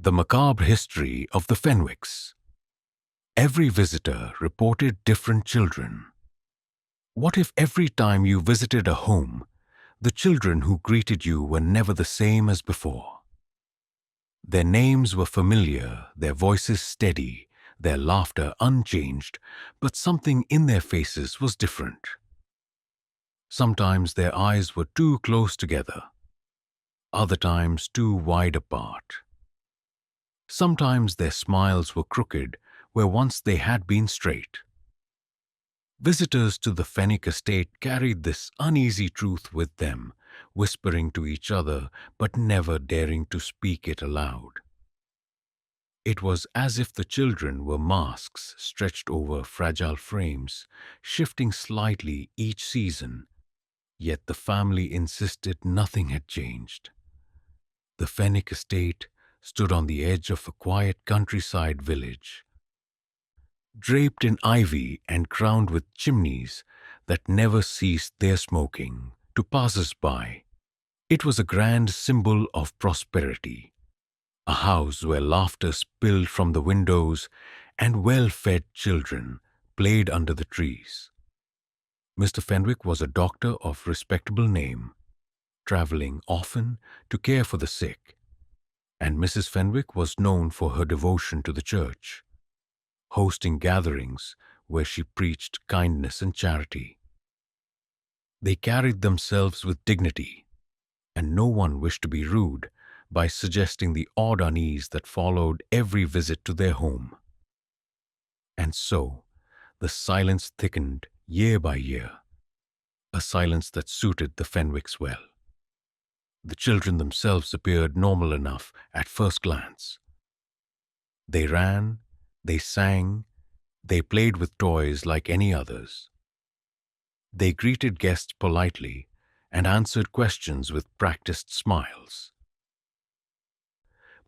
The macabre history of the Fenwicks. Every visitor reported different children. What if every time you visited a home, the children who greeted you were never the same as before? Their names were familiar, their voices steady, their laughter unchanged, but something in their faces was different. Sometimes their eyes were too close together, other times too wide apart. Sometimes their smiles were crooked where once they had been straight. Visitors to the Fenwick estate carried this uneasy truth with them, whispering to each other but never daring to speak it aloud. It was as if the children were masks stretched over fragile frames, shifting slightly each season, yet the family insisted nothing had changed. The Fenwick estate stood on the edge of a quiet countryside village, draped in ivy and crowned with chimneys that never ceased their smoking to passers-by. It was a grand symbol of prosperity, a house where laughter spilled from the windows and well-fed children played under the trees. Mr. Fenwick was a doctor of respectable name, traveling often to care for the sick, and Mrs. Fenwick was known for her devotion to the church, hosting gatherings where she preached kindness and charity. They carried themselves with dignity, and no one wished to be rude by suggesting the odd unease that followed every visit to their home. And so, the silence thickened year by year, a silence that suited the Fenwicks well. The children themselves appeared normal enough at first glance. They ran, they sang, they played with toys like any others. They greeted guests politely and answered questions with practiced smiles.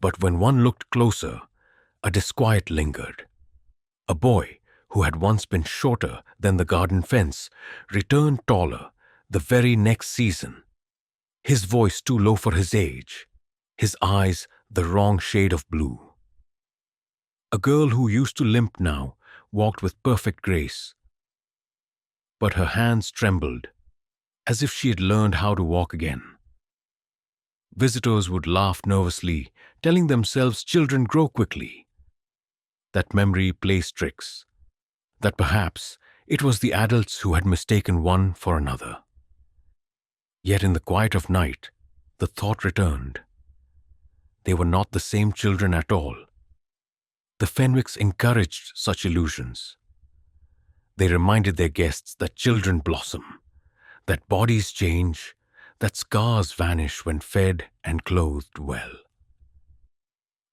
But when one looked closer, a disquiet lingered. A boy, who had once been shorter than the garden fence, returned taller the very next season, his voice too low for his age, his eyes the wrong shade of blue. A girl who used to limp now walked with perfect grace, but her hands trembled as if she had learned how to walk again. Visitors would laugh nervously, telling themselves children grow quickly, that memory plays tricks, that perhaps it was the adults who had mistaken one for another. Yet in the quiet of night, the thought returned. They were not the same children at all. The Fenwicks encouraged such illusions. They reminded their guests that children blossom, that bodies change, that scars vanish when fed and clothed well.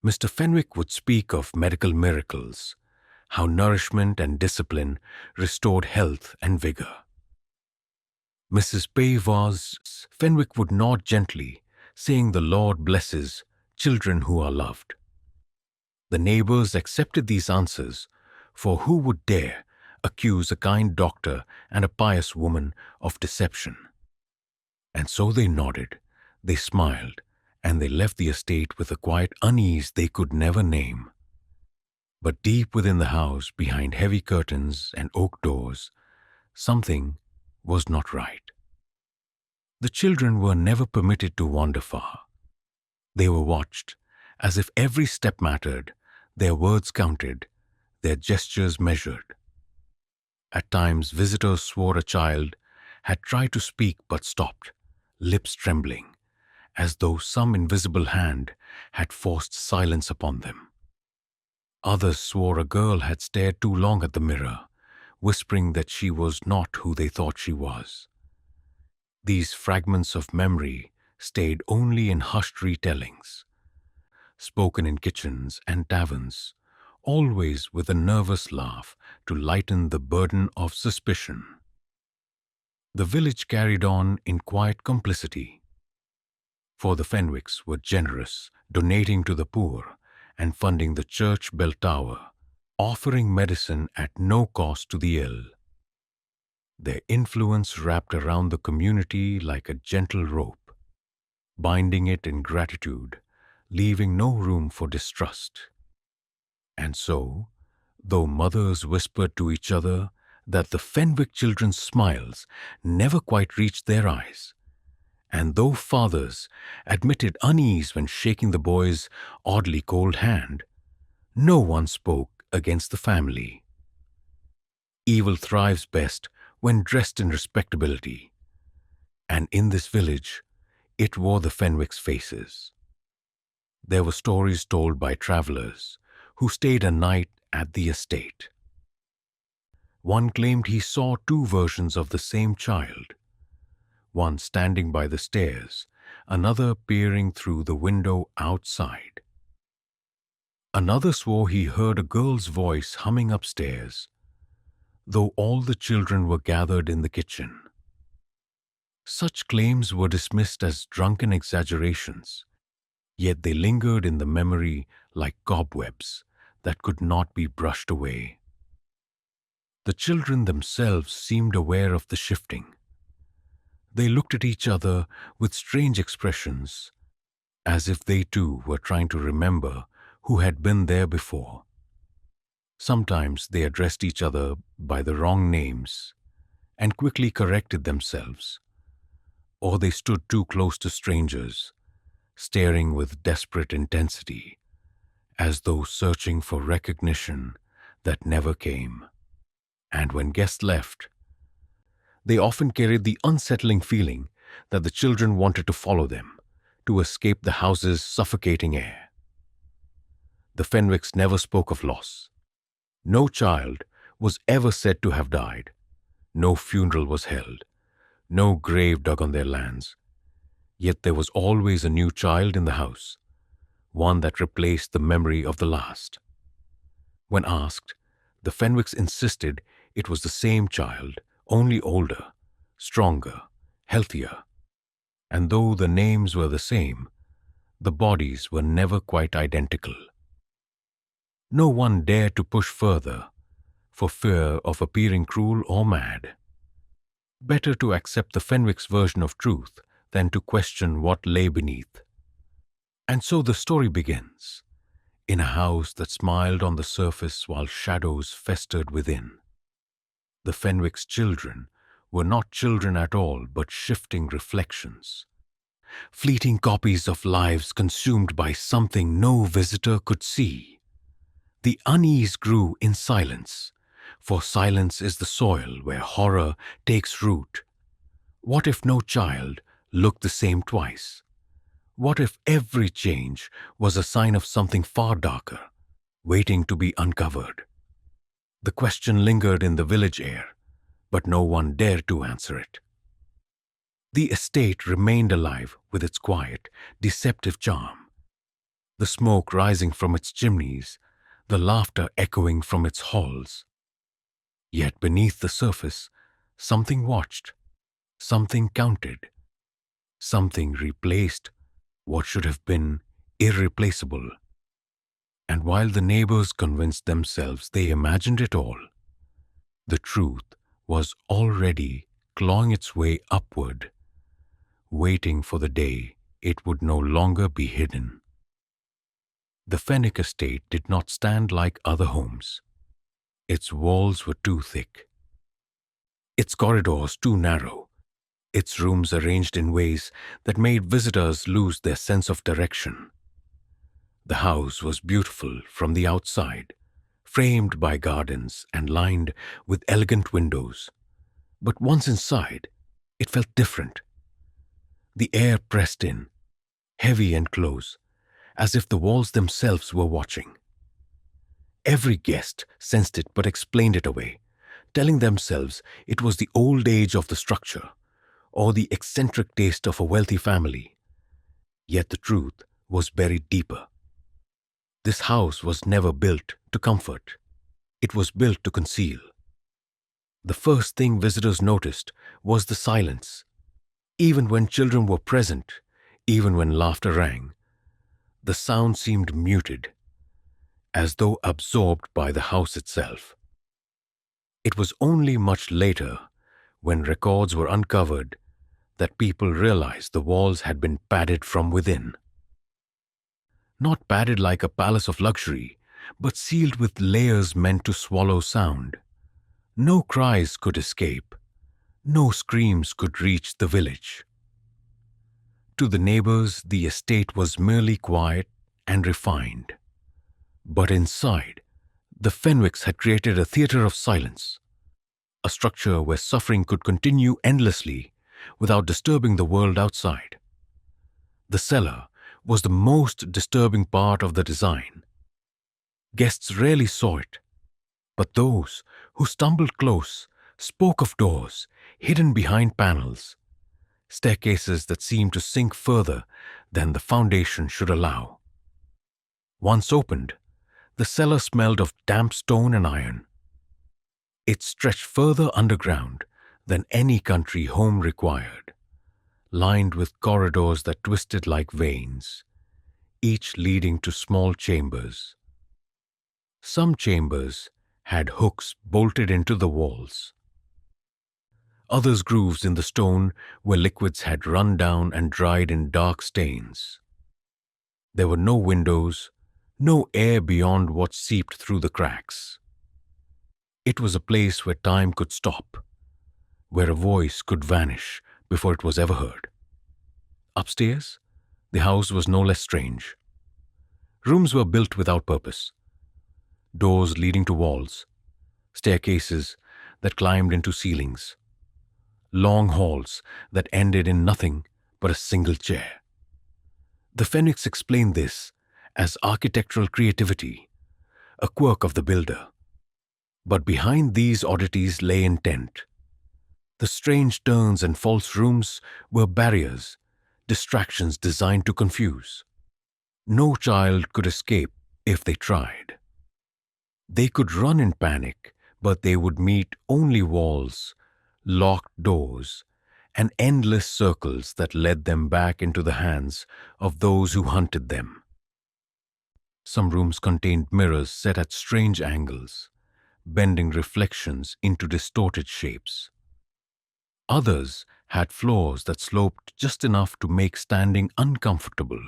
Mr. Fenwick would speak of medical miracles, how nourishment and discipline restored health and vigor. Mrs. Payvaz Fenwick would nod gently, saying the Lord blesses children who are loved. The neighbors accepted these answers, for who would dare accuse a kind doctor and a pious woman of deception? And so they nodded, they smiled, and they left the estate with a quiet unease they could never name. But deep within the house, behind heavy curtains and oak doors, something was not right. The children were never permitted to wander far. They were watched, as if every step mattered, their words counted, their gestures measured. At times, visitors swore a child had tried to speak but stopped, lips trembling, as though some invisible hand had forced silence upon them. Others swore a girl had stared too long at the mirror, whispering that she was not who they thought she was. These fragments of memory stayed only in hushed retellings, spoken in kitchens and taverns, always with a nervous laugh to lighten the burden of suspicion. The village carried on in quiet complicity, for the Fenwicks were generous, donating to the poor and funding the church bell tower, offering medicine at no cost to the ill. Their influence wrapped around the community like a gentle rope, binding it in gratitude, leaving no room for distrust. And so, though mothers whispered to each other that the Fenwick children's smiles never quite reached their eyes, and though fathers admitted unease when shaking the boy's oddly cold hand, no one spoke against the family. Evil thrives best when dressed in respectability, and in this village, it wore the Fenwick's faces. There were stories told by travelers who stayed a night at the estate. One claimed he saw two versions of the same child, one standing by the stairs, another peering through the window outside. Another swore he heard a girl's voice humming upstairs, though all the children were gathered in the kitchen. Such claims were dismissed as drunken exaggerations, yet they lingered in the memory like cobwebs that could not be brushed away. The children themselves seemed aware of the shifting. They looked at each other with strange expressions, as if they too were trying to remember who had been there before. Sometimes they addressed each other by the wrong names and quickly corrected themselves, or they stood too close to strangers, staring with desperate intensity, as though searching for recognition that never came. And when guests left, they often carried the unsettling feeling that the children wanted to follow them, to escape the house's suffocating air. The Fenwicks never spoke of loss. No child was ever said to have died. No funeral was held. No grave dug on their lands. Yet there was always a new child in the house, one that replaced the memory of the last. When asked, the Fenwicks insisted it was the same child, only older, stronger, healthier. And though the names were the same, the bodies were never quite identical. No one dared to push further, for fear of appearing cruel or mad. Better to accept the Fenwick's version of truth than to question what lay beneath. And so the story begins, in a house that smiled on the surface while shadows festered within. The Fenwick's children were not children at all, but shifting reflections, fleeting copies of lives consumed by something no visitor could see. The unease grew in silence, for silence is the soil where horror takes root. What if no child looked the same twice? What if every change was a sign of something far darker, waiting to be uncovered? The question lingered in the village air, but no one dared to answer it. The estate remained alive with its quiet, deceptive charm, the smoke rising from its chimneys, the laughter echoing from its halls. Yet beneath the surface, something watched, something counted, something replaced what should have been irreplaceable. And while the neighbors convinced themselves they imagined it all, the truth was already clawing its way upward, waiting for the day it would no longer be hidden. The Fenwick estate did not stand like other homes. Its walls were too thick, its corridors too narrow, its rooms arranged in ways that made visitors lose their sense of direction. The house was beautiful from the outside, framed by gardens and lined with elegant windows. But once inside, it felt different. The air pressed in, heavy and close, as if the walls themselves were watching. Every guest sensed it but explained it away, telling themselves it was the old age of the structure or the eccentric taste of a wealthy family. Yet the truth was buried deeper. This house was never built to comfort. It was built to conceal. The first thing visitors noticed was the silence. Even when children were present, even when laughter rang, the sound seemed muted, as though absorbed by the house itself. It was only much later, when records were uncovered, that people realized the walls had been padded from within. not padded like a palace of luxury, but sealed with layers meant to swallow sound. No cries could escape, no screams could reach the village. To the neighbors, the estate was merely quiet and refined. But inside, the Fenwicks had created a theater of silence, a structure where suffering could continue endlessly without disturbing the world outside. The cellar was the most disturbing part of the design. Guests rarely saw it, but those who stumbled close spoke of doors hidden behind panels, staircases that seemed to sink further than the foundation should allow. Once opened, the cellar smelled of damp stone and iron. It stretched further underground than any country home required, lined with corridors that twisted like veins, each leading to small chambers. Some chambers had hooks bolted into the walls. Others grooves in the stone where liquids had run down and dried in dark stains. There were no windows, no air beyond what seeped through the cracks. It was a place where time could stop, where a voice could vanish before it was ever heard. Upstairs, the house was no less strange. Rooms were built without purpose. Doors leading to walls, staircases that climbed into ceilings, long halls that ended in nothing but a single chair. The Fenwicks explained this as architectural creativity, a quirk of the builder. But behind these oddities lay intent. The strange turns and false rooms were barriers, distractions designed to confuse. No child could escape if they tried. They could run in panic, but they would meet only walls, locked doors, and endless circles that led them back into the hands of those who hunted them. Some rooms contained mirrors set at strange angles, bending reflections into distorted shapes. Others had floors that sloped just enough to make standing uncomfortable.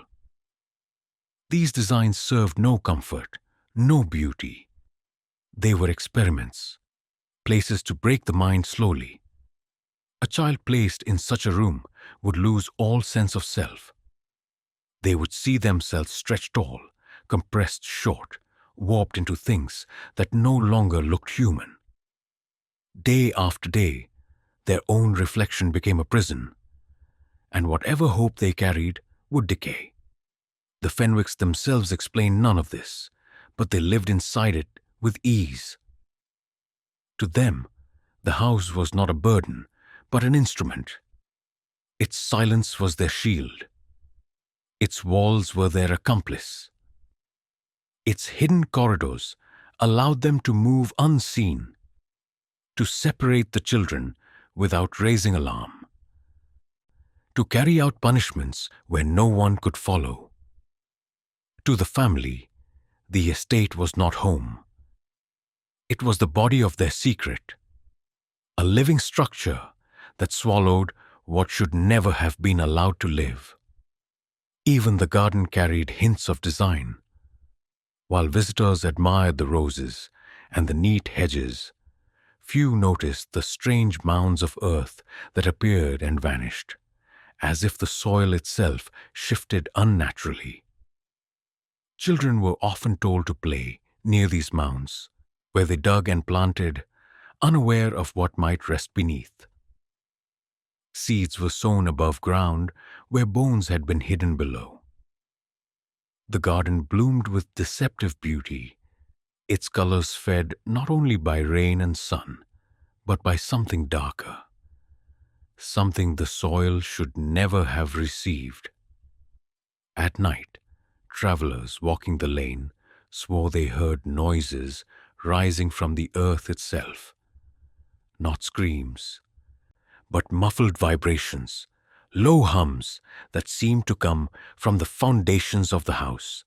These designs served no comfort, no beauty. They were experiments, places to break the mind slowly. A child placed in such a room would lose all sense of self. They would see themselves stretched tall, compressed short, warped into things that no longer looked human. Day after day, their own reflection became a prison, and whatever hope they carried would decay. The Fenwicks themselves explained none of this, but they lived inside it with ease. To them, the house was not a burden, but an instrument. Its silence was their shield. Its walls were their accomplice. Its hidden corridors allowed them to move unseen, to separate the children without raising alarm, to carry out punishments where no one could follow. To the family, the estate was not home. It was the body of their secret, a living structure that swallowed what should never have been allowed to live. Even the garden carried hints of design. While visitors admired the roses and the neat hedges, few noticed the strange mounds of earth that appeared and vanished, as if the soil itself shifted unnaturally. Children were often told to play near these mounds, where they dug and planted, unaware of what might rest beneath. Seeds were sown above ground where bones had been hidden below. The garden bloomed with deceptive beauty, its colors fed not only by rain and sun, but by something darker, something the soil should never have received. At night, travelers walking the lane swore they heard noises rising from the earth itself. Not screams, but muffled vibrations, low hums that seemed to come from the foundations of the house.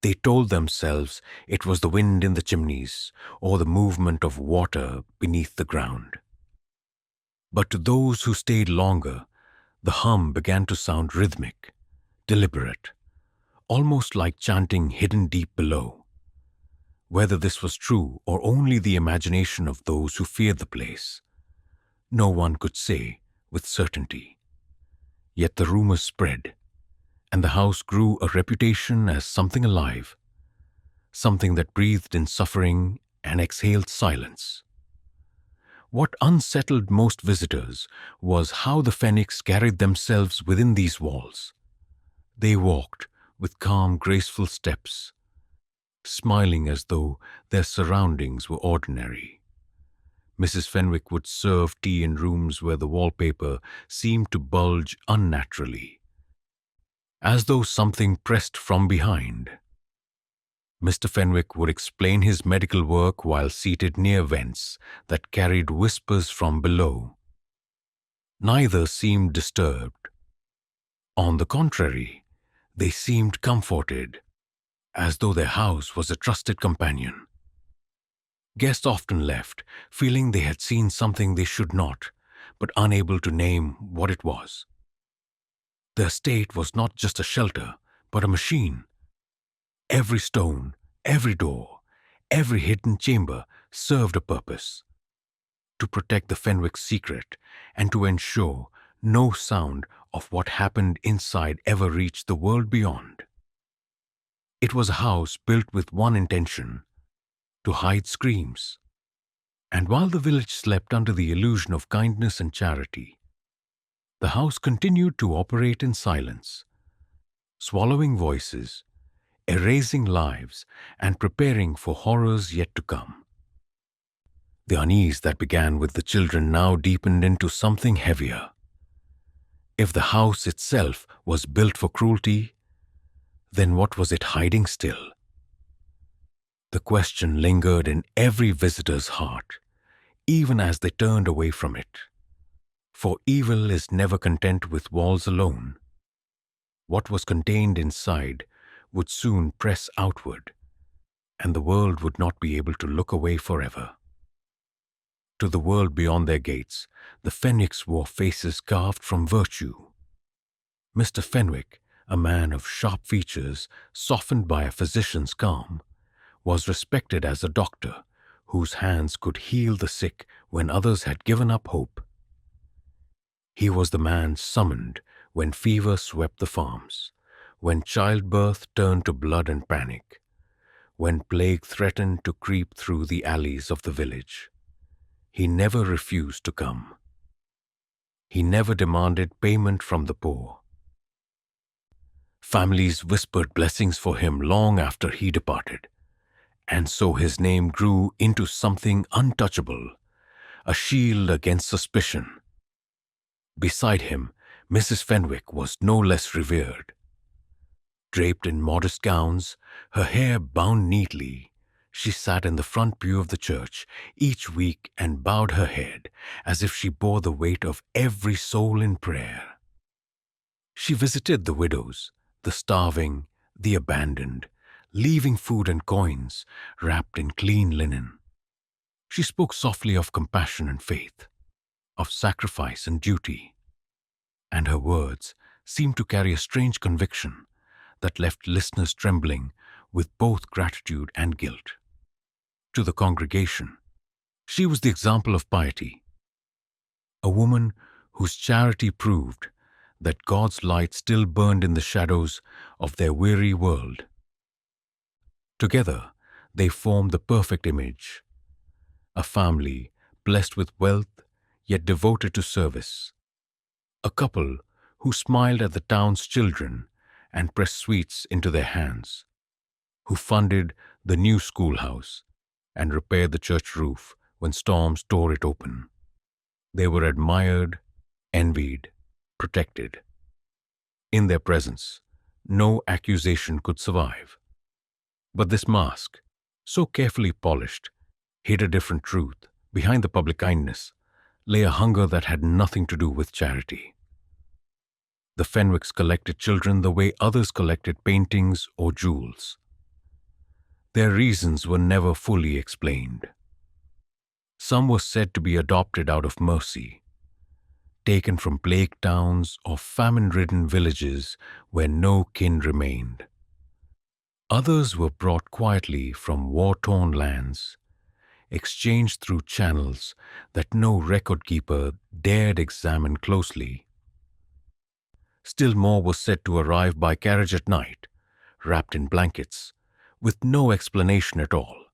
They told themselves it was the wind in the chimneys or the movement of water beneath the ground. But to those who stayed longer, the hum began to sound rhythmic, deliberate, almost like chanting hidden deep below. Whether this was true or only the imagination of those who feared the place, no one could say with certainty. Yet the rumors spread, and the house grew a reputation as something alive, something that breathed in suffering and exhaled silence. What unsettled most visitors was how the Fenwicks carried themselves within these walls. They walked with calm, graceful steps, smiling as though their surroundings were ordinary. Mrs. Fenwick would serve tea in rooms where the wallpaper seemed to bulge unnaturally, as though something pressed from behind. Mr. Fenwick would explain his medical work while seated near vents that carried whispers from below. Neither seemed disturbed. On the contrary, they seemed comforted, as though their house was a trusted companion. Guests often left, feeling they had seen something they should not, but unable to name what it was. The estate was not just a shelter, but a machine. Every stone, every door, every hidden chamber served a purpose: to protect the Fenwick's secret and to ensure no sound of what happened inside ever reached the world beyond. It was a house built with one intention: to hide screams. And while the village slept under the illusion of kindness and charity, the house continued to operate in silence, swallowing voices, erasing lives, and preparing for horrors yet to come. The unease that began with the children now deepened into something heavier. If the house itself was built for cruelty, then what was it hiding still? The question lingered in every visitor's heart, even as they turned away from it. For evil is never content with walls alone. What was contained inside would soon press outward, and the world would not be able to look away forever. To the world beyond their gates, the Fenwicks wore faces carved from virtue. Mr. Fenwick, a man of sharp features softened by a physician's calm, was respected as a doctor whose hands could heal the sick when others had given up hope. He was the man summoned when fever swept the farms, when childbirth turned to blood and panic, when plague threatened to creep through the alleys of the village. He never refused to come. He never demanded payment from the poor. Families whispered blessings for him long after he departed, and so his name grew into something untouchable, a shield against suspicion. Beside him, Mrs. Fenwick was no less revered. Draped in modest gowns, her hair bound neatly, she sat in the front pew of the church each week and bowed her head as if she bore the weight of every soul in prayer. She visited the widows, the starving, the abandoned, leaving food and coins wrapped in clean linen. She spoke softly of compassion and faith, of sacrifice and duty, and her words seemed to carry a strange conviction that left listeners trembling with both gratitude and guilt. To the congregation, she was the example of piety, a woman whose charity proved that God's light still burned in the shadows of their weary world. Together, they formed the perfect image, a family blessed with wealth yet devoted to service, a couple who smiled at the town's children and pressed sweets into their hands, who funded the new schoolhouse and repaired the church roof when storms tore it open. They were admired, envied, protected. In their presence, no accusation could survive. But this mask, so carefully polished, hid a different truth. Behind the public kindness lay a hunger that had nothing to do with charity. The Fenwicks collected children the way others collected paintings or jewels. Their reasons were never fully explained. Some were said to be adopted out of mercy, taken from plague towns or famine-ridden villages where no kin remained. Others were brought quietly from war-torn lands, exchanged through channels that no record-keeper dared examine closely. Still more was said to arrive by carriage at night, wrapped in blankets, with no explanation at all.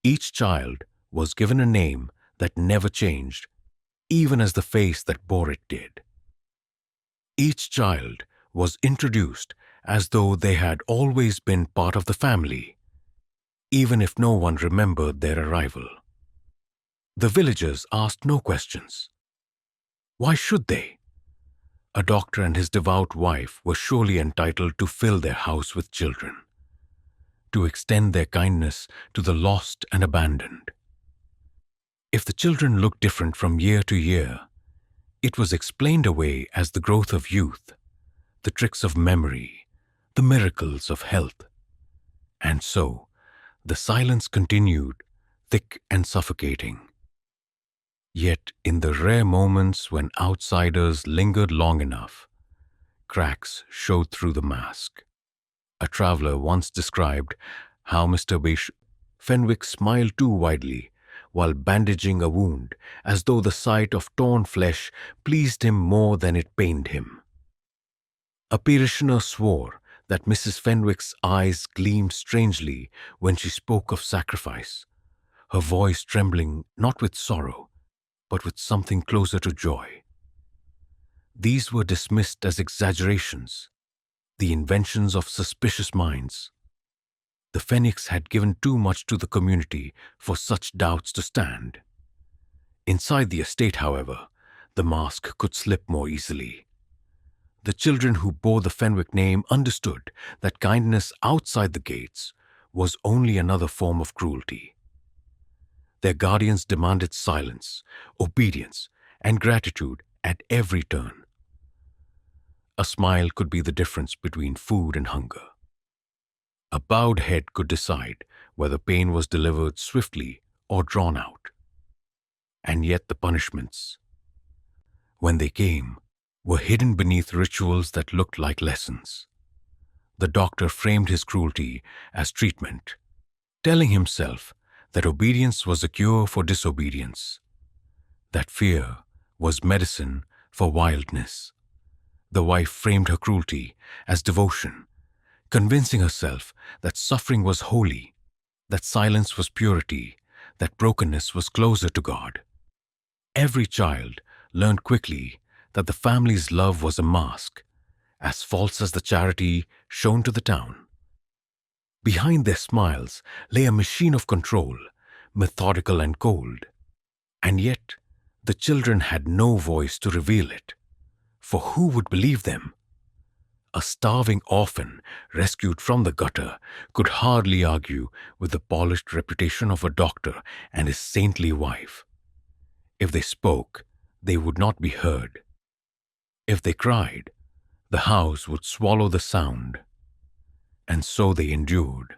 Each child was given a name that never changed, even as the face that bore it did. Each child was introduced as though they had always been part of the family, even if no one remembered their arrival. The villagers asked no questions. Why should they? A doctor and his devout wife were surely entitled to fill their house with children, to extend their kindness to the lost and abandoned. If the children looked different from year to year, it was explained away as the growth of youth, the tricks of memory, the miracles of health. And so, the silence continued, thick and suffocating. Yet, in the rare moments when outsiders lingered long enough, cracks showed through the mask. A traveler once described how Mr. Fenwick smiled too widely while bandaging a wound, as though the sight of torn flesh pleased him more than it pained him. A parishioner swore that Mrs. Fenwick's eyes gleamed strangely when she spoke of sacrifice, her voice trembling not with sorrow, but with something closer to joy. These were dismissed as exaggerations, the inventions of suspicious minds. The Fenwicks had given too much to the community for such doubts to stand. Inside the estate, however, the mask could slip more easily. The children who bore the Fenwick name understood that kindness outside the gates was only another form of cruelty. Their guardians demanded silence, obedience, and gratitude at every turn. A smile could be the difference between food and hunger. A bowed head could decide whether pain was delivered swiftly or drawn out. And yet the punishments, when they came, were hidden beneath rituals that looked like lessons. The doctor framed his cruelty as treatment, telling himself that obedience was a cure for disobedience, that fear was medicine for wildness. The wife framed her cruelty as devotion, convincing herself that suffering was holy, that silence was purity, that brokenness was closer to God. Every child learned quickly that the family's love was a mask, as false as the charity shown to the town. Behind their smiles lay a machine of control, methodical and cold. And yet, the children had no voice to reveal it. For who would believe them? A starving orphan rescued from the gutter could hardly argue with the polished reputation of a doctor and his saintly wife. If they spoke, they would not be heard. If they cried, the house would swallow the sound. And so they endured,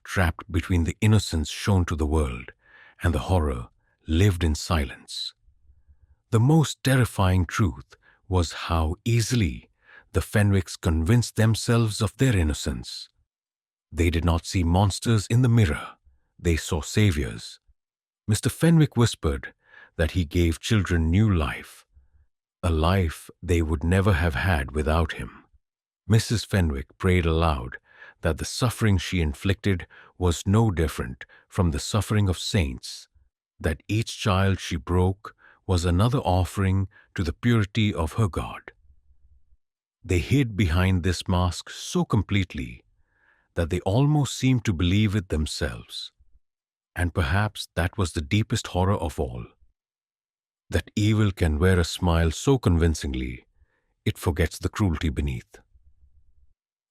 trapped between the innocence shown to the world and the horror lived in silence. The most terrifying truth was how easily the Fenwicks convinced themselves of their innocence. They did not see monsters in the mirror, they saw saviors. Mr. Fenwick whispered that he gave children new life, a life they would never have had without him. Mrs. Fenwick prayed aloud that the suffering she inflicted was no different from the suffering of saints, that each child she broke was another offering to the purity of her God. They hid behind this mask so completely that they almost seemed to believe it themselves. And perhaps that was the deepest horror of all, that evil can wear a smile so convincingly it forgets the cruelty beneath.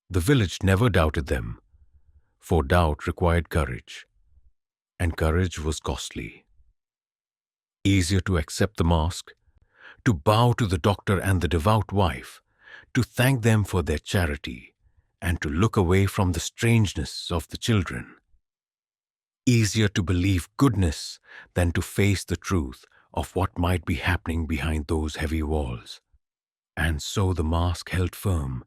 The village never doubted them, for doubt required courage, and courage was costly. Easier to accept the mask, to bow to the doctor and the devout wife, to thank them for their charity, and to look away from the strangeness of the children. Easier to believe goodness than to face the truth of what might be happening behind those heavy walls. And so the mask held firm,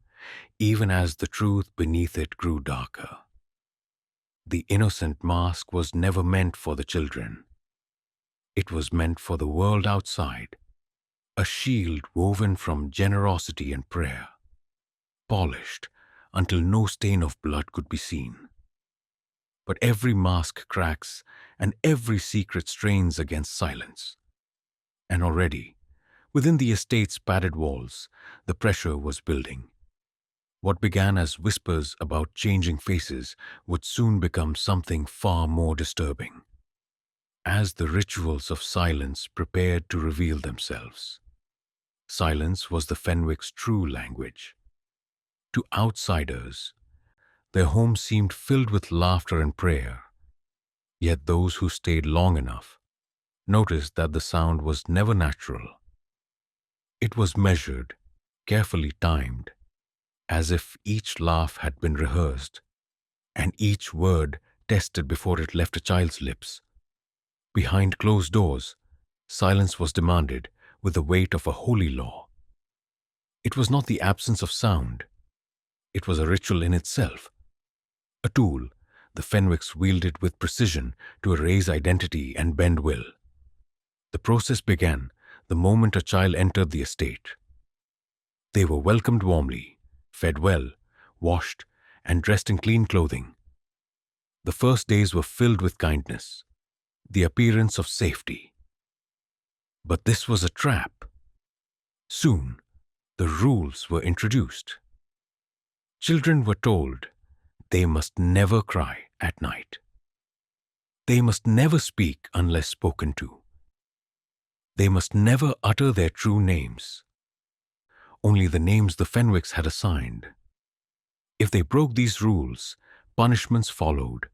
even as the truth beneath it grew darker. The innocent mask was never meant for the children. It was meant for the world outside, a shield woven from generosity and prayer, polished until no stain of blood could be seen. But every mask cracks and every secret strains against silence. And already, within the estate's padded walls, the pressure was building. What began as whispers about changing faces would soon become something far more disturbing, as the rituals of silence prepared to reveal themselves. Silence was the Fenwick's true language. To outsiders, their home seemed filled with laughter and prayer, yet those who stayed long enough noticed that the sound was never natural. It was measured, carefully timed, as if each laugh had been rehearsed, and each word tested before it left a child's lips. Behind closed doors, silence was demanded with the weight of a holy law. It was not the absence of sound. It was a ritual in itself, a tool the Fenwicks wielded with precision to erase identity and bend will. The process began the moment a child entered the estate. They were welcomed warmly, fed well, washed, and dressed in clean clothing. The first days were filled with kindness, the appearance of safety. But this was a trap. Soon, the rules were introduced. Children were told they must never cry at night. They must never speak unless spoken to. They must never utter their true names, only the names the Fenwicks had assigned. If they broke these rules, punishments followed,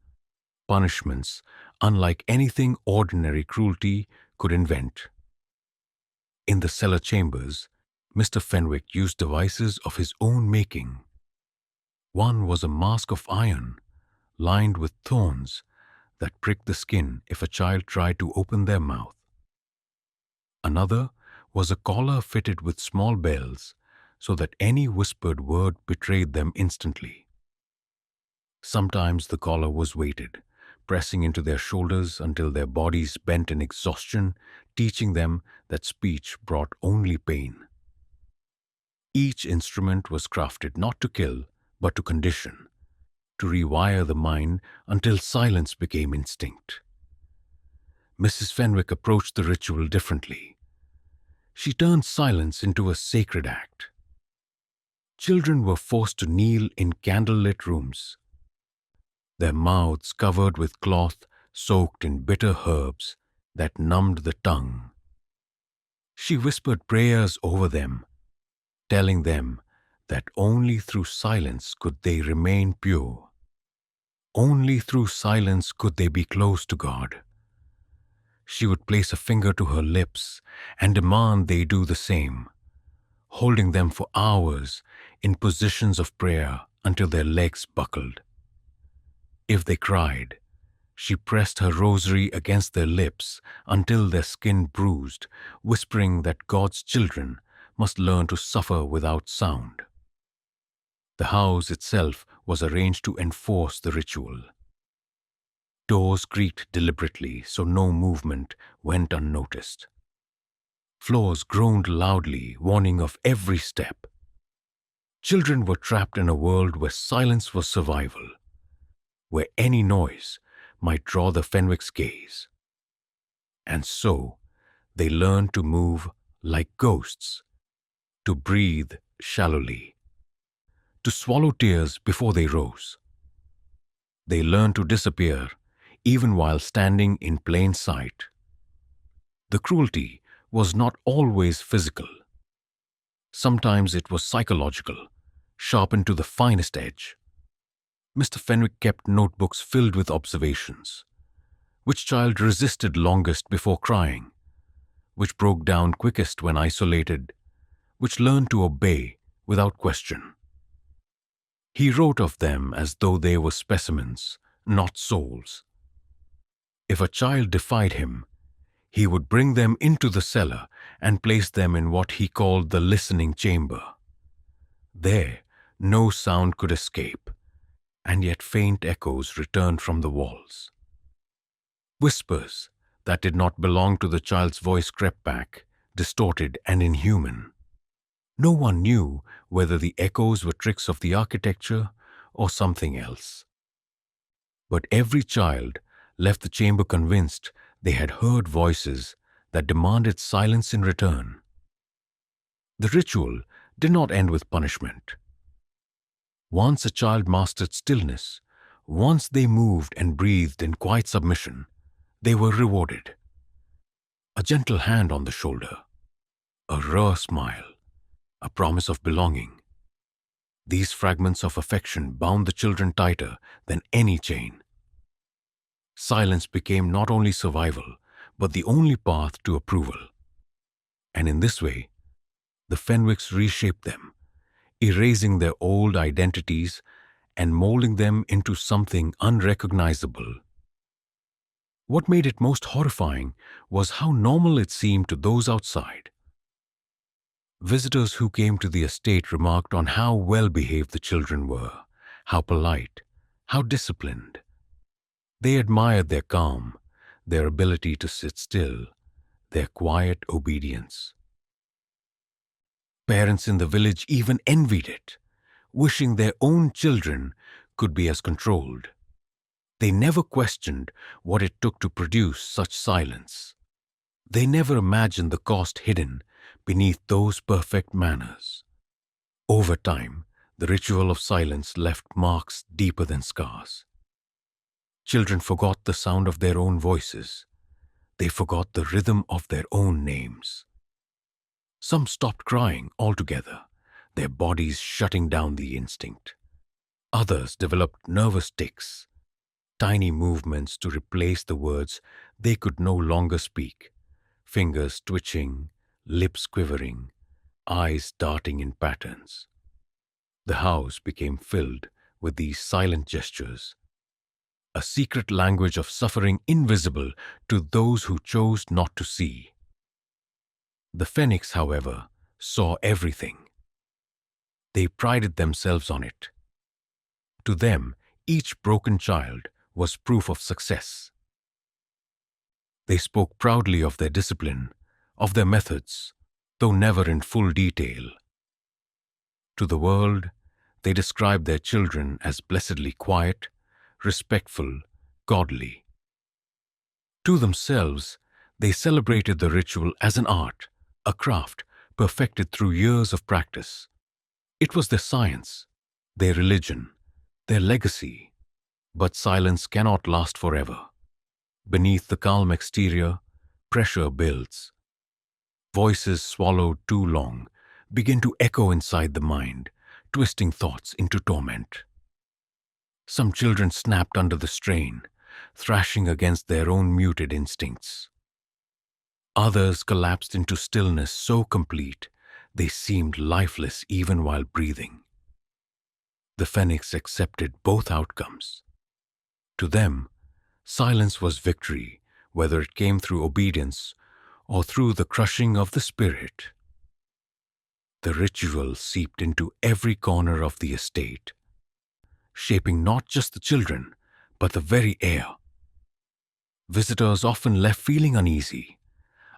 punishments unlike anything ordinary cruelty could invent. In the cellar chambers, Mr. Fenwick used devices of his own making. One was a mask of iron, lined with thorns that pricked the skin if a child tried to open their mouth. Another was a collar fitted with small bells so that any whispered word betrayed them instantly. Sometimes the collar was weighted, pressing into their shoulders until their bodies bent in exhaustion, teaching them that speech brought only pain. Each instrument was crafted not to kill, but to condition, to rewire the mind until silence became instinct. Mrs. Fenwick approached the ritual differently. She turned silence into a sacred act. Children were forced to kneel in candlelit rooms, their mouths covered with cloth soaked in bitter herbs that numbed the tongue. She whispered prayers over them, telling them that only through silence could they remain pure. Only through silence could they be close to God. She would place a finger to her lips and demand they do the same, holding them for hours in positions of prayer until their legs buckled. If they cried, she pressed her rosary against their lips until their skin bruised, whispering that God's children must learn to suffer without sound. The house itself was arranged to enforce the ritual. Doors creaked deliberately so no movement went unnoticed. Floors groaned loudly, warning of every step. Children were trapped in a world where silence was survival, where any noise might draw the Fenwick's gaze. And so, they learned to move like ghosts, to breathe shallowly, to swallow tears before they rose. They learned to disappear even while standing in plain sight. The cruelty was not always physical. Sometimes it was psychological, sharpened to the finest edge. Mr. Fenwick kept notebooks filled with observations. Which child resisted longest before crying? Which broke down quickest when isolated? Which learned to obey without question? He wrote of them as though they were specimens, not souls. If a child defied him, he would bring them into the cellar and place them in what he called the listening chamber. There, No sound could escape, and yet faint echoes returned from the walls. Whispers that did not belong to the child's voice crept back, distorted and inhuman. No one knew whether the echoes were tricks of the architecture or something else. But every child left the chamber convinced they had heard voices that demanded silence in return. The ritual did not end with punishment. Once a child mastered stillness, once they moved and breathed in quiet submission, they were rewarded. A gentle hand on the shoulder, a rare smile, a promise of belonging. These fragments of affection bound the children tighter than any chain. Silence became not only survival, but the only path to approval. And in this way, the Fenwicks reshaped them, erasing their old identities and molding them into something unrecognizable. What made it most horrifying was how normal it seemed to those outside. Visitors who came to the estate remarked on how well-behaved the children were, how polite, how disciplined. They admired their calm, their ability to sit still, their quiet obedience. Parents in the village even envied it, wishing their own children could be as controlled. They never questioned what it took to produce such silence. They never imagined the cost hidden beneath those perfect manners. Over time, the ritual of silence left marks deeper than scars. Children forgot the sound of their own voices. They forgot the rhythm of their own names. Some stopped crying altogether, their bodies shutting down the instinct. Others developed nervous tics, tiny movements to replace the words they could no longer speak, fingers twitching, lips quivering, eyes darting in patterns. The house became filled with these silent gestures, a secret language of suffering invisible to those who chose not to see. The Fenwicks, however, saw everything. They prided themselves on it. To them, each broken child was proof of success. They spoke proudly of their discipline, of their methods, though never in full detail. To the world, they described their children as blessedly quiet, respectful, godly. To themselves, they celebrated the ritual as an art, a craft perfected through years of practice. It was their science, their religion, their legacy. But silence cannot last forever. Beneath the calm exterior, pressure builds. Voices swallowed too long begin to echo inside the mind, twisting thoughts into torment. Some children snapped under the strain, thrashing against their own muted instincts. Others collapsed into stillness so complete they seemed lifeless even while breathing. The Fenwicks accepted both outcomes. To them, silence was victory, whether it came through obedience or through the crushing of the spirit. The ritual seeped into every corner of the estate, shaping not just the children, but the very air. Visitors often left feeling uneasy,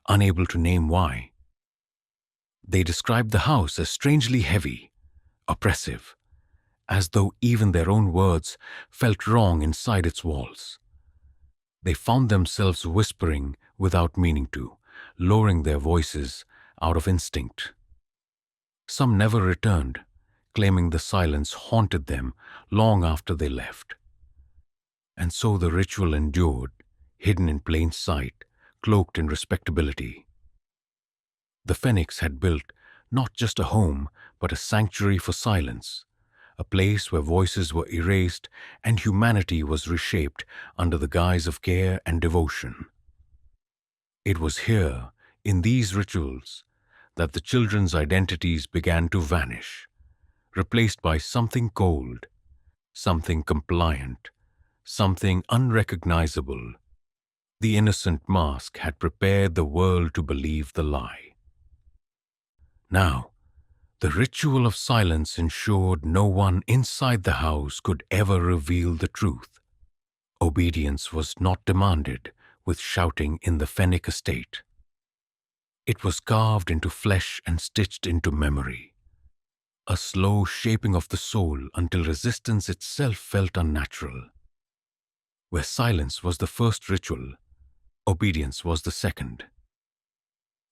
unable to name why. They described the house as strangely heavy, oppressive, as though even their own words felt wrong inside its walls. They found themselves whispering without meaning to, lowering their voices out of instinct. Some never returned, claiming the silence haunted them long after they left. And so the ritual endured, hidden in plain sight, cloaked in respectability. The Fenwicks had built not just a home, but a sanctuary for silence, a place where voices were erased and humanity was reshaped under the guise of care and devotion. It was here, in these rituals, that the children's identities began to vanish, replaced by something cold, something compliant, something unrecognizable. The innocent mask had prepared the world to believe the lie. Now, The ritual of silence ensured no one inside the house could ever reveal the truth. Obedience was not demanded with shouting in the Fenwick estate. It was carved into flesh and stitched into memory. A slow shaping of the soul until resistance itself felt unnatural. Where silence was the first ritual, obedience was the second.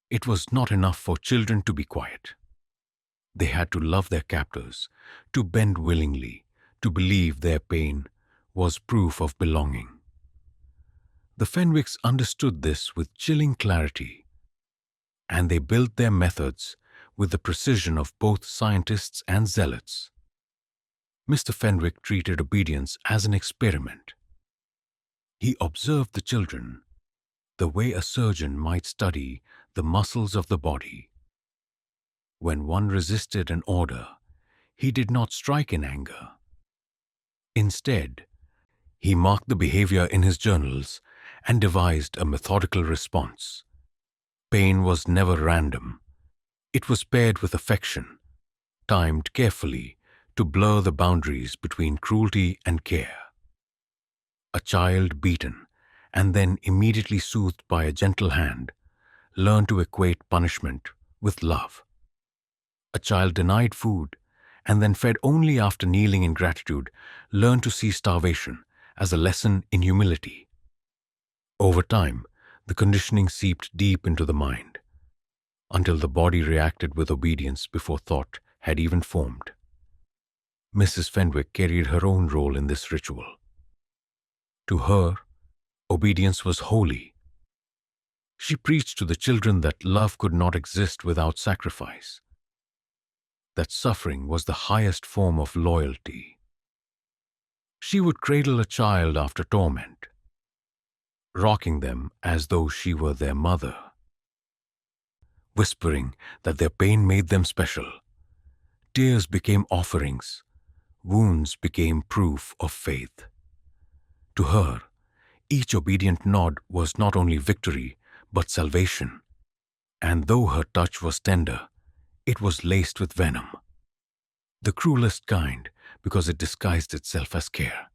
It was not enough for children to be quiet. They had to love their captors, to bend willingly, to believe their pain was proof of belonging. The Fenwicks understood this with chilling clarity, and they built their methods with the precision of both scientists and zealots. Mr. Fenwick treated obedience as an experiment. He observed the children the way a surgeon might study the muscles of the body. When one resisted an order, he did not strike in anger. Instead, he marked the behavior in his journals and devised a methodical response. Pain was never random. It was paired with affection, timed carefully to blur the boundaries between cruelty and care. A child beaten and then immediately soothed by a gentle hand learned to equate punishment with love. A child denied food and then fed only after kneeling in gratitude learned to see starvation as a lesson in humility. Over time, the conditioning seeped deep into the mind, until the body reacted with obedience before thought had even formed. Mrs. Fenwick carried her own role in this ritual. To her, obedience was holy. She preached to the children that love could not exist without sacrifice, that suffering was the highest form of loyalty. She would cradle a child after torment, rocking them as though she were their mother, whispering that their pain made them special. Tears became offerings, wounds became proof of faith. To her, each obedient nod was not only victory, but salvation. And though her touch was tender, it was laced with venom. The cruelest kind, because it disguised itself as care.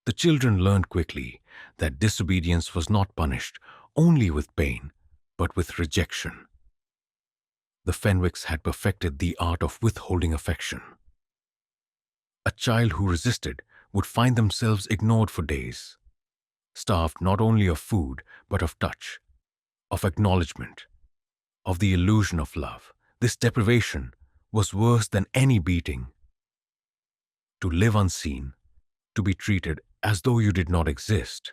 The children learned quickly that disobedience was not punished only with pain, but with rejection. The Fenwicks had perfected the art of withholding affection. A child who resisted would find themselves ignored for days, starved not only of food, but of touch, of acknowledgement, of the illusion of love. This deprivation was worse than any beating. To live unseen, to be treated as though you did not exist,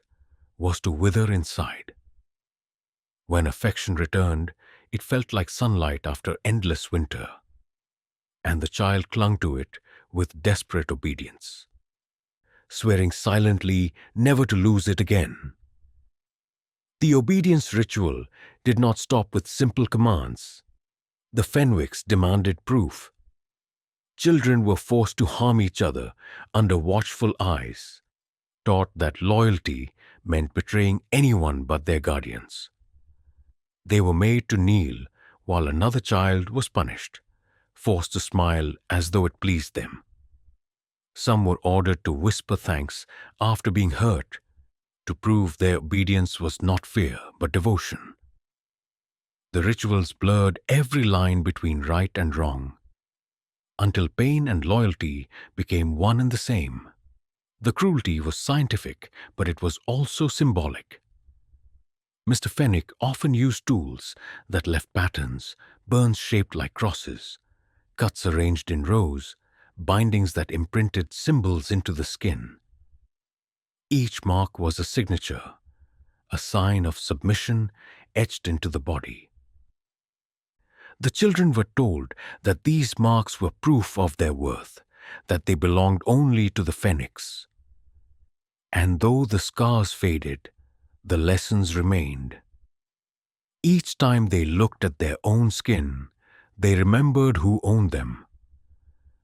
was to wither inside. When affection returned, it felt like sunlight after endless winter, and the child clung to it with desperate obedience, swearing silently never to lose it again. The obedience ritual did not stop with simple commands. The Fenwicks demanded proof. Children were forced to harm each other under watchful eyes, taught that loyalty meant betraying anyone but their guardians. They were made to kneel while another child was punished, forced to smile as though it pleased them. Some were ordered to whisper thanks after being hurt, to prove their obedience was not fear but devotion. The rituals blurred every line between right and wrong, until pain and loyalty became one and the same. The cruelty was scientific, but it was also symbolic. Mr. Fenwick often used tools that left patterns, burns shaped like crosses, cuts arranged in rows, bindings that imprinted symbols into the skin. Each mark was a signature, a sign of submission etched into the body. The children were told that these marks were proof of their worth, that they belonged only to the Fenwicks. And though the scars faded, the lessons remained. Each time they looked at their own skin, they remembered who owned them.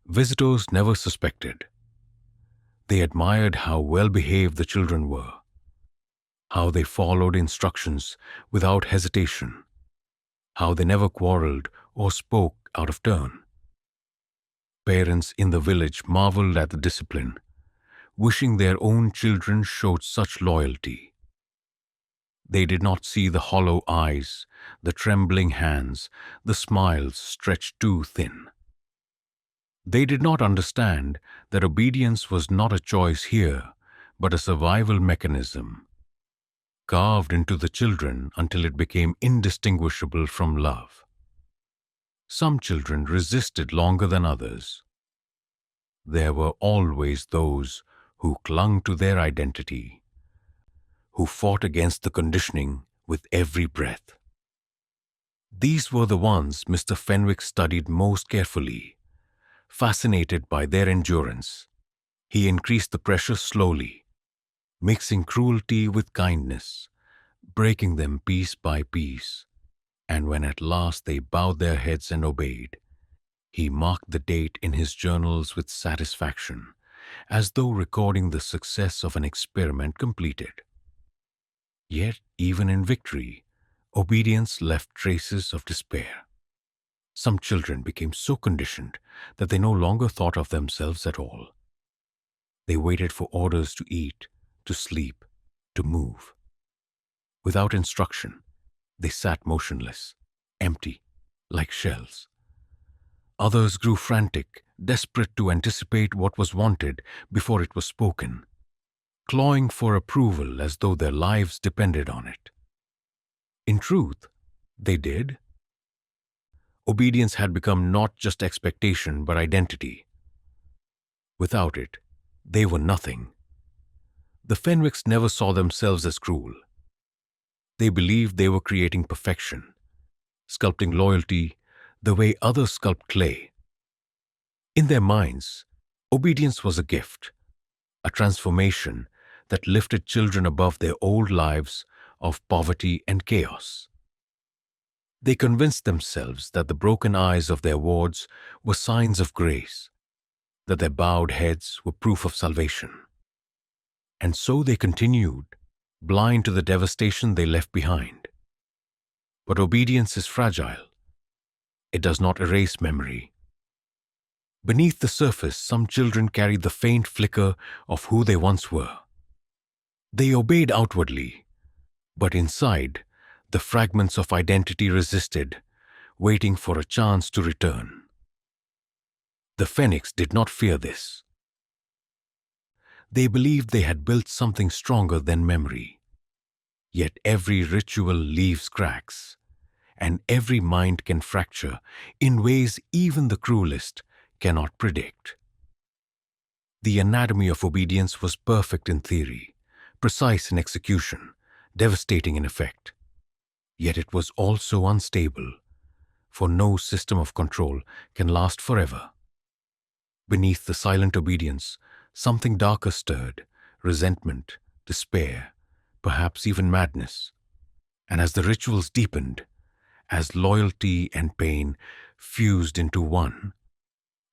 Visitors never suspected. They admired how well-behaved the children were, how they followed instructions without hesitation, how they never quarreled or spoke out of turn. Parents in the village marveled at the discipline, wishing their own children showed such loyalty. They did not see the hollow eyes, the trembling hands, the smiles stretched too thin. They did not understand that obedience was not a choice here, but a survival mechanism, carved into the children until it became indistinguishable from love. Some children resisted longer than others. There were always those who clung to their identity, who fought against the conditioning with every breath. These were the ones Mr. Fenwick studied most carefully. Fascinated by their endurance, he increased the pressure slowly, mixing cruelty with kindness, breaking them piece by piece. And when at last they bowed their heads and obeyed, he marked the date in his journals with satisfaction, as though recording the success of an experiment completed. Yet, even in victory, obedience left traces of despair. Some children became so conditioned that they no longer thought of themselves at all. They waited for orders to eat, to sleep, to move. Without instruction, they sat motionless, empty, like shells. Others grew frantic, desperate to anticipate what was wanted before it was spoken, clawing for approval as though their lives depended on it. In truth, they did. Obedience had become not just expectation but identity. Without it, they were nothing. The Fenwicks never saw themselves as cruel. They believed they were creating perfection, sculpting loyalty the way others sculpt clay. In their minds, obedience was a gift, a transformation that lifted children above their old lives of poverty and chaos. They convinced themselves that the broken eyes of their wards were signs of grace, that their bowed heads were proof of salvation. And so they continued, blind to the devastation they left behind. But obedience is fragile. It does not erase memory. Beneath the surface, some children carried the faint flicker of who they once were. They obeyed outwardly, but inside, the fragments of identity resisted, waiting for a chance to return. The Fenwicks did not fear this. They believed they had built something stronger than memory. Yet every ritual leaves cracks, and every mind can fracture in ways even the cruelest cannot predict. The anatomy of obedience was perfect in theory, precise in execution, devastating in effect. Yet it was also unstable, for no system of control can last forever. Beneath the silent obedience, something darker stirred, resentment, despair, perhaps even madness. And as the rituals deepened, as loyalty and pain fused into one,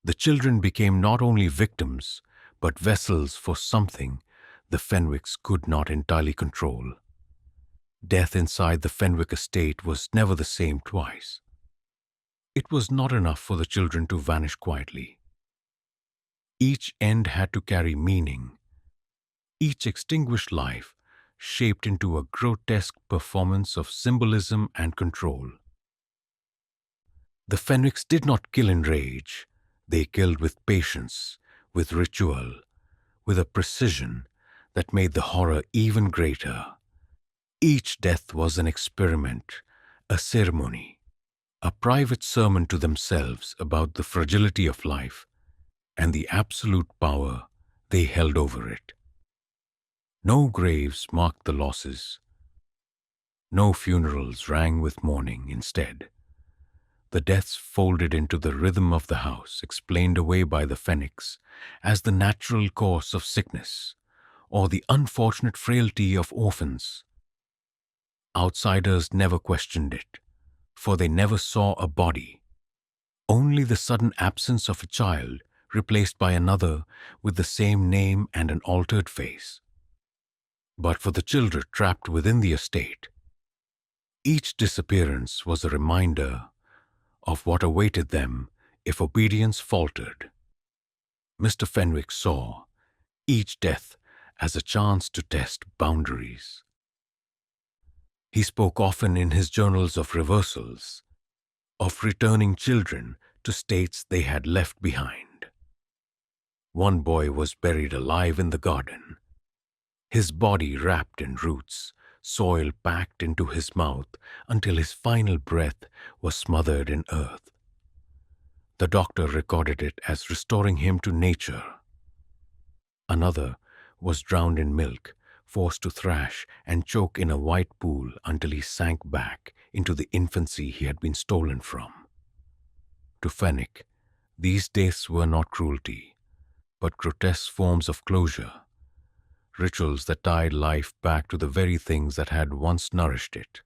the children became not only victims, but vessels for something the Fenwicks could not entirely control. Death inside the Fenwick estate was never the same twice. It was not enough for the children to vanish quietly. Each end had to carry meaning. Each extinguished life shaped into a grotesque performance of symbolism and control. The Fenwicks did not kill in rage. They killed with patience, with ritual, with a precision that made the horror even greater. Each death was an experiment, a ceremony, a private sermon to themselves about the fragility of life and the absolute power they held over it. No graves marked the losses. No funerals rang with mourning. Instead, the deaths folded into the rhythm of the house, explained away by the Fenwicks as the natural course of sickness or the unfortunate frailty of orphans. Outsiders never questioned it, for they never saw a body, only the sudden absence of a child replaced by another with the same name and an altered face. But for the children trapped within the estate, each disappearance was a reminder of what awaited them if obedience faltered. Mr. Fenwick saw each death as a chance to test boundaries. He spoke often in his journals of reversals, of returning children to states they had left behind. One boy was buried alive in the garden, his body wrapped in roots, soil packed into his mouth until his final breath was smothered in earth. The doctor recorded it as restoring him to nature. Another was drowned in milk, forced to thrash and choke in a white pool until he sank back into the infancy he had been stolen from. To Fenwick, these deaths were not cruelty, but grotesque forms of closure, rituals that tied life back to the very things that had once nourished it.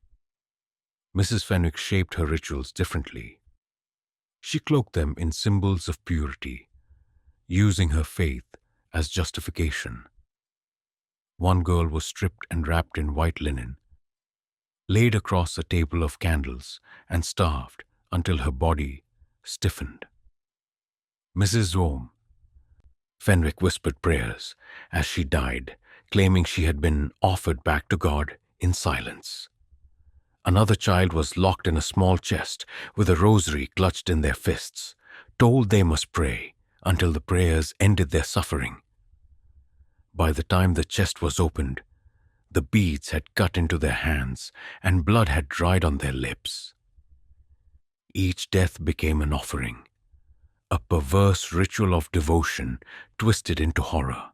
Mrs. Fenwick shaped her rituals differently. She cloaked them in symbols of purity, using her faith as justification. One girl was stripped and wrapped in white linen, laid across a table of candles, and starved until her body stiffened. Mrs. Rome. Fenwick whispered prayers as she died, claiming she had been offered back to God in silence. Another child was locked in a small chest with a rosary clutched in their fists, told they must pray until the prayers ended their suffering. By the time the chest was opened, the beads had cut into their hands and blood had dried on their lips. Each death became an offering, a perverse ritual of devotion twisted into horror.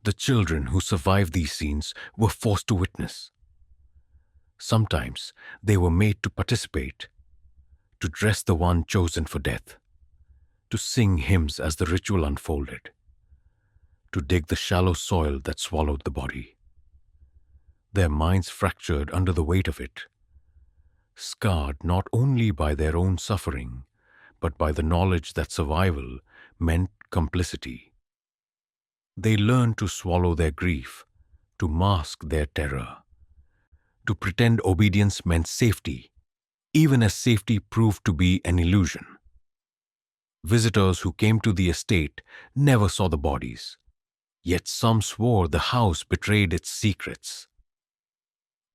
The children who survived these scenes were forced to witness. Sometimes they were made to participate, to dress the one chosen for death, to sing hymns as the ritual unfolded, to dig the shallow soil that swallowed the body. Their minds fractured under the weight of it, scarred not only by their own suffering, but by the knowledge that survival meant complicity. They learned to swallow their grief, to mask their terror, to pretend obedience meant safety, even as safety proved to be an illusion. Visitors who came to the estate never saw the bodies, yet some swore the house betrayed its secrets.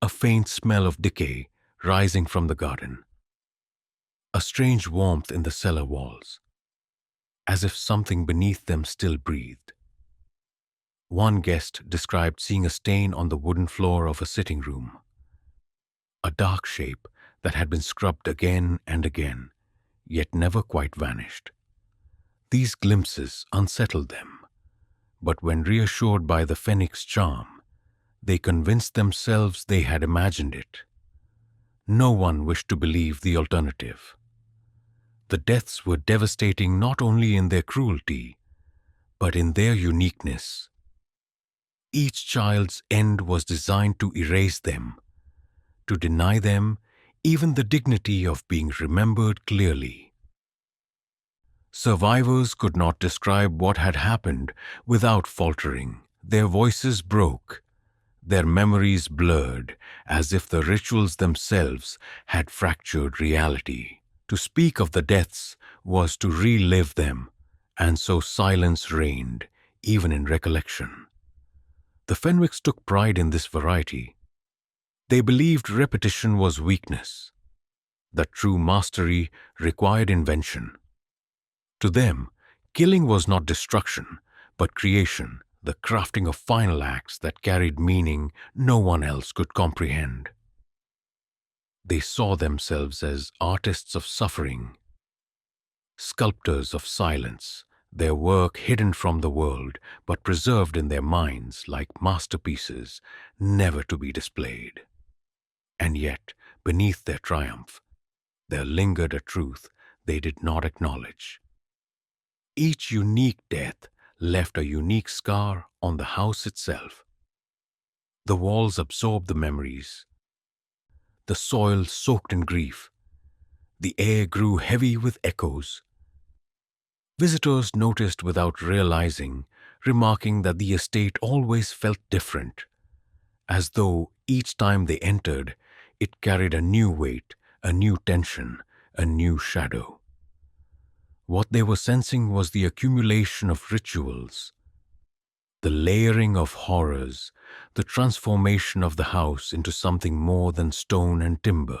A faint smell of decay rising from the garden, a strange warmth in the cellar walls, as if something beneath them still breathed. One guest described seeing a stain on the wooden floor of a sitting room, a dark shape that had been scrubbed again and again, yet never quite vanished. These glimpses unsettled them, but when reassured by the Fenwick's charm, they convinced themselves they had imagined it. No one wished to believe the alternative. The deaths were devastating not only in their cruelty, but in their uniqueness. Each child's end was designed to erase them, to deny them even the dignity of being remembered clearly. Survivors could not describe what had happened without faltering. Their voices broke, their memories blurred, as if the rituals themselves had fractured reality. To speak of the deaths was to relive them, and so silence reigned, even in recollection. The Fenwicks took pride in this variety. They believed repetition was weakness, that true mastery required invention. To them, killing was not destruction, but creation, the crafting of final acts that carried meaning no one else could comprehend. They saw themselves as artists of suffering, sculptors of silence, their work hidden from the world but preserved in their minds like masterpieces never to be displayed. And yet, beneath their triumph, there lingered a truth they did not acknowledge. Each unique death left a unique scar on the house itself. The walls absorbed the memories. The soil soaked in grief. The air grew heavy with echoes. Visitors noticed without realizing, remarking that the estate always felt different, as though each time they entered, it carried a new weight, a new tension, a new shadow. What they were sensing was the accumulation of rituals, the layering of horrors, the transformation of the house into something more than stone and timber.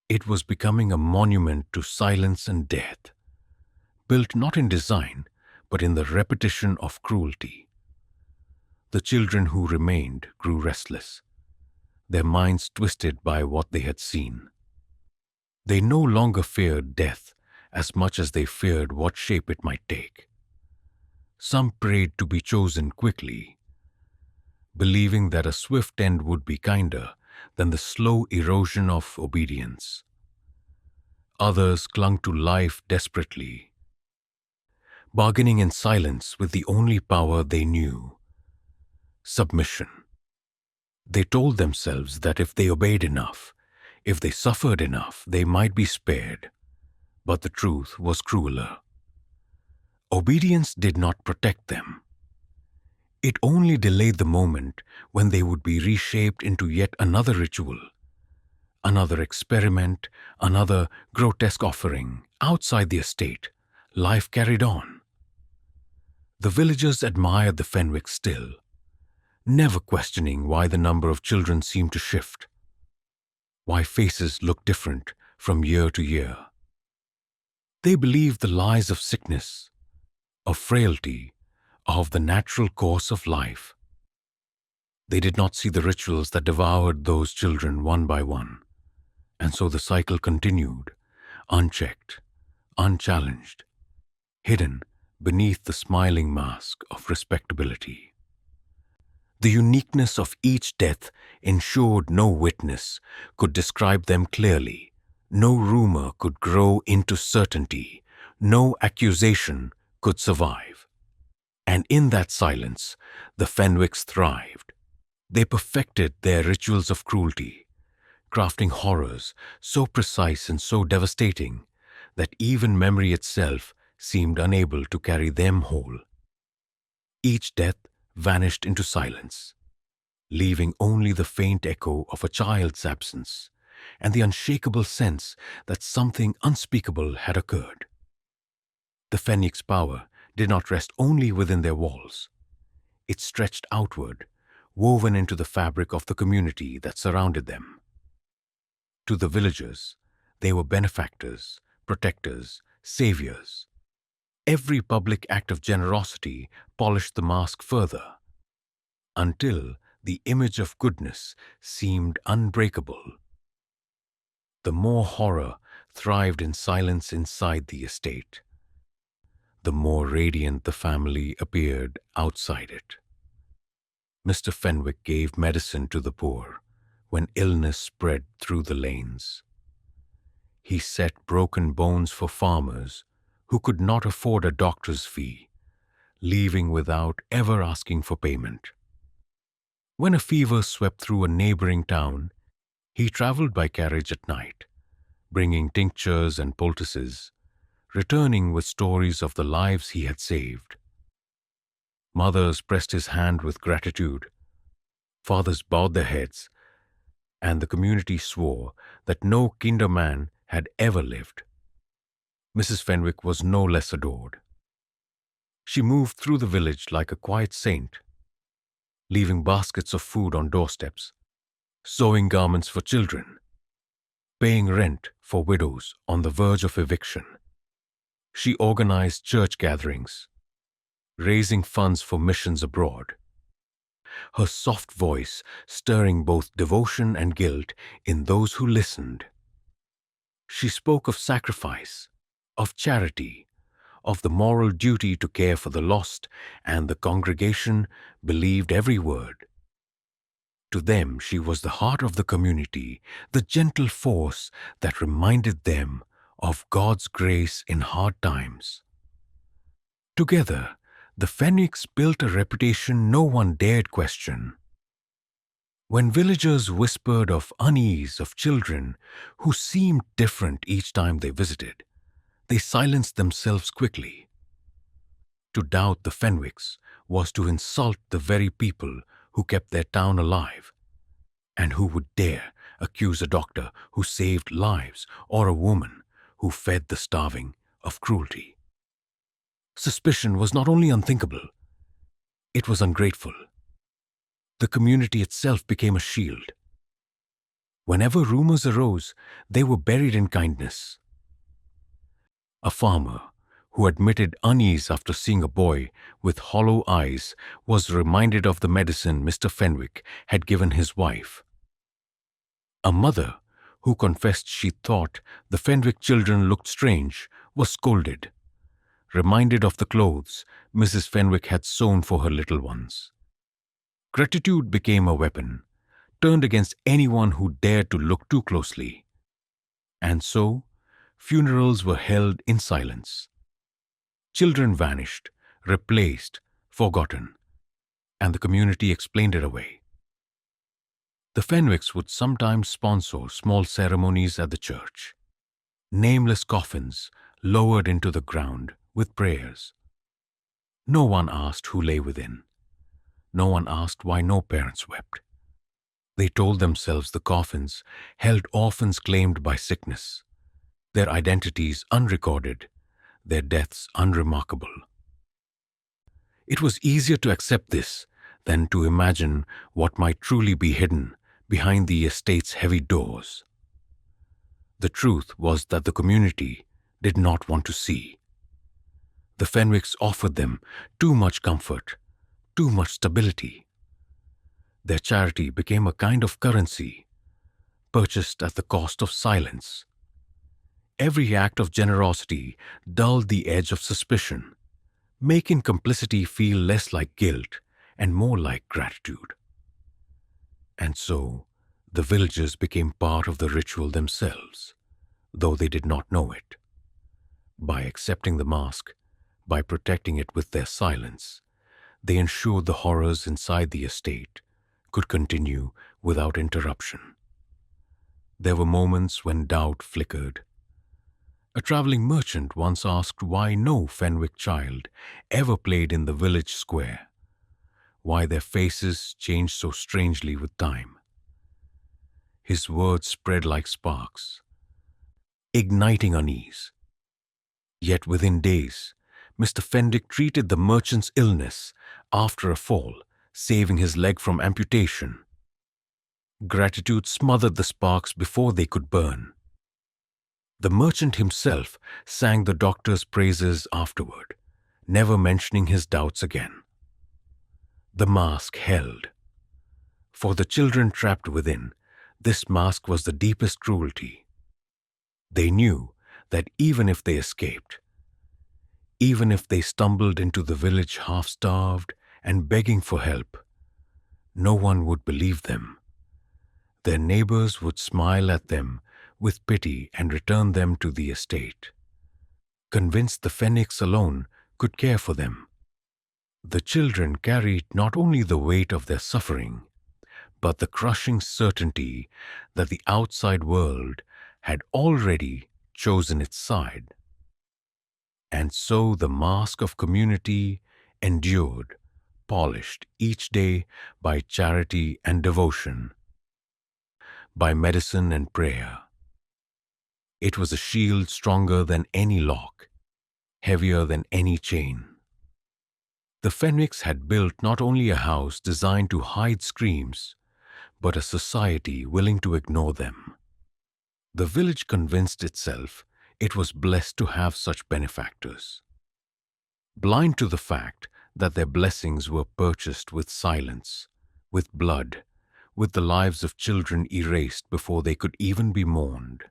It was becoming a monument to silence and death, built not in design, but in the repetition of cruelty. The children who remained grew restless, their minds twisted by what they had seen. They no longer feared death as much as they feared what shape it might take. Some prayed to be chosen quickly, believing that a swift end would be kinder than the slow erosion of obedience. Others clung to life desperately, bargaining in silence with the only power they knew: submission. They told themselves that if they obeyed enough, if they suffered enough, they might be spared. But the truth was crueler. Obedience did not protect them. It only delayed the moment when they would be reshaped into yet another ritual, another experiment, another grotesque offering. Outside the estate, life carried on. The villagers admired the Fenwicks still, never questioning why the number of children seemed to shift, why faces looked different from year to year. They believed the lies of sickness, of frailty, of the natural course of life. They did not see the rituals that devoured those children one by one, and so the cycle continued, unchecked, unchallenged, hidden beneath the smiling mask of respectability. The uniqueness of each death ensured no witness could describe them clearly, no rumor could grow into certainty, no accusation could survive. And in that silence, the Fenwicks thrived. They perfected their rituals of cruelty, crafting horrors so precise and so devastating that even memory itself seemed unable to carry them whole. Each death vanished into silence, leaving only the faint echo of a child's absence and the unshakable sense that something unspeakable had occurred. The Fenwick's power did not rest only within their walls. It stretched outward, woven into the fabric of the community that surrounded them. To the villagers, they were benefactors, protectors, saviors. Every public act of generosity polished the mask further, until the image of goodness seemed unbreakable. The more horror thrived in silence inside the estate, the more radiant the family appeared outside it. Mr. Fenwick gave medicine to the poor when illness spread through the lanes. He set broken bones for farmers who could not afford a doctor's fee, leaving without ever asking for payment. When a fever swept through a neighboring town, he traveled by carriage at night, bringing tinctures and poultices, returning with stories of the lives he had saved. Mothers pressed his hand with gratitude, fathers bowed their heads, and the community swore that no kinder man had ever lived. Mrs. Fenwick was no less adored. She moved through the village like a quiet saint, leaving baskets of food on doorsteps, sewing garments for children, paying rent for widows on the verge of eviction. She organized church gatherings, raising funds for missions abroad, her soft voice stirring both devotion and guilt in those who listened. She spoke of sacrifice, of charity, of the moral duty to care for the lost, and the congregation believed every word. To them, she was the heart of the community, the gentle force that reminded them of God's grace in hard times. Together, the Fenwicks built a reputation no one dared question. When villagers whispered of unease of children who seemed different each time they visited, they silenced themselves quickly. To doubt the Fenwicks was to insult the very people who kept their town alive, and who would dare accuse a doctor who saved lives or a woman who fed the starving of cruelty. Suspicion was not only unthinkable, it was ungrateful. The community itself became a shield. Whenever rumors arose, they were buried in kindness. A farmer who admitted unease after seeing a boy with hollow eyes was reminded of the medicine Mr. Fenwick had given his wife. A mother who confessed she thought the Fenwick children looked strange was scolded, reminded of the clothes Mrs. Fenwick had sewn for her little ones. Gratitude became a weapon, turned against anyone who dared to look too closely. And so, funerals were held in silence. Children vanished, replaced, forgotten, and the community explained it away. The Fenwicks would sometimes sponsor small ceremonies at the church. Nameless coffins lowered into the ground with prayers. No one asked who lay within. No one asked why no parents wept. They told themselves the coffins held orphans claimed by sickness, their identities unrecorded, their deaths unremarkable. It was easier to accept this than to imagine what might truly be hidden behind the estate's heavy doors. The truth was that the community did not want to see. The Fenwicks offered them too much comfort, too much stability. Their charity became a kind of currency, purchased at the cost of silence. Every act of generosity dulled the edge of suspicion, making complicity feel less like guilt and more like gratitude. And so, the villagers became part of the ritual themselves, though they did not know it. By accepting the mask, by protecting it with their silence, they ensured the horrors inside the estate could continue without interruption. There were moments when doubt flickered. A traveling merchant once asked why no Fenwick child ever played in the village square, why their faces changed so strangely with time. His words spread like sparks, igniting unease. Yet within days, Mr. Fenwick treated the merchant's illness after a fall, saving his leg from amputation. Gratitude smothered the sparks before they could burn. The merchant himself sang the doctor's praises afterward, never mentioning his doubts again. The mask held. For the children trapped within, this mask was the deepest cruelty. They knew that even if they escaped, even if they stumbled into the village half-starved and begging for help, no one would believe them. Their neighbors would smile at them with pity and return them to the estate, convinced the Fenwicks alone could care for them. The children carried not only the weight of their suffering, but the crushing certainty that the outside world had already chosen its side. And so the mask of community endured, polished each day by charity and devotion, by medicine and prayer. It was a shield stronger than any lock, heavier than any chain. The Fenwicks had built not only a house designed to hide screams, but a society willing to ignore them. The village convinced itself it was blessed to have such benefactors. Blind to the fact that their blessings were purchased with silence, with blood, with the lives of children erased before they could even be mourned.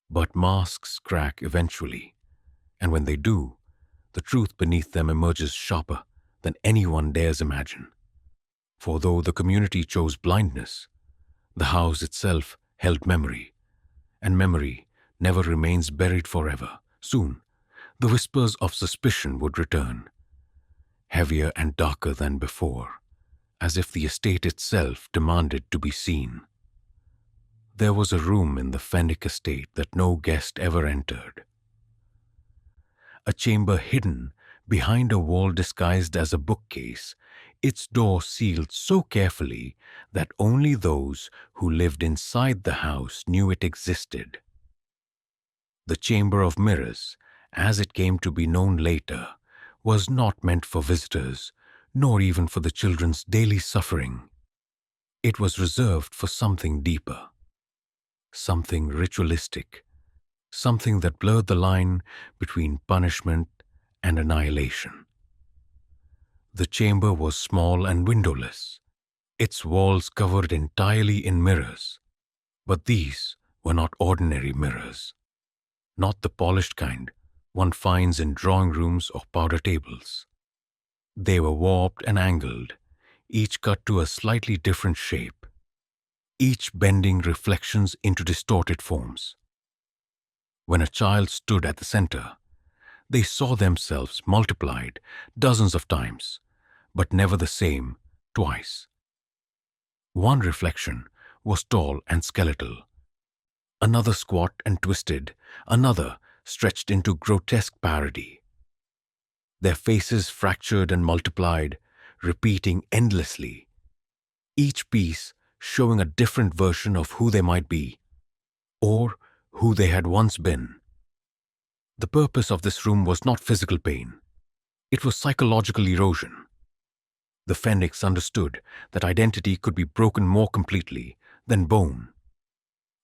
But masks crack eventually, and when they do, the truth beneath them emerges sharper than anyone dares imagine. For though the community chose blindness, the house itself held memory, and memory never remains buried forever. Soon, the whispers of suspicion would return, heavier and darker than before, as if the estate itself demanded to be seen. There was a room in the Fenwick estate that no guest ever entered. A chamber hidden behind a wall disguised as a bookcase its door sealed so carefully that only those who lived inside the house knew it existed. The Chamber of Mirrors, as it came to be known later, was not meant for visitors, nor even for the children's daily suffering. It was reserved for something deeper, something ritualistic, something that blurred the line between punishment and annihilation. The chamber was small and windowless, its walls covered entirely in mirrors. But these were not ordinary mirrors, not the polished kind one finds in drawing rooms or powder tables. They were warped and angled, each cut to a slightly different shape, each bending reflections into distorted forms. When a child stood at the center, they saw themselves multiplied dozens of times, but never the same twice. One reflection was tall and skeletal, another squat and twisted, another stretched into grotesque parody. Their faces fractured and multiplied, repeating endlessly, each piece showing a different version of who they might be, or who they had once been. The purpose of this room was not physical pain. It was psychological erosion. The Fenwicks understood that identity could be broken more completely than bone.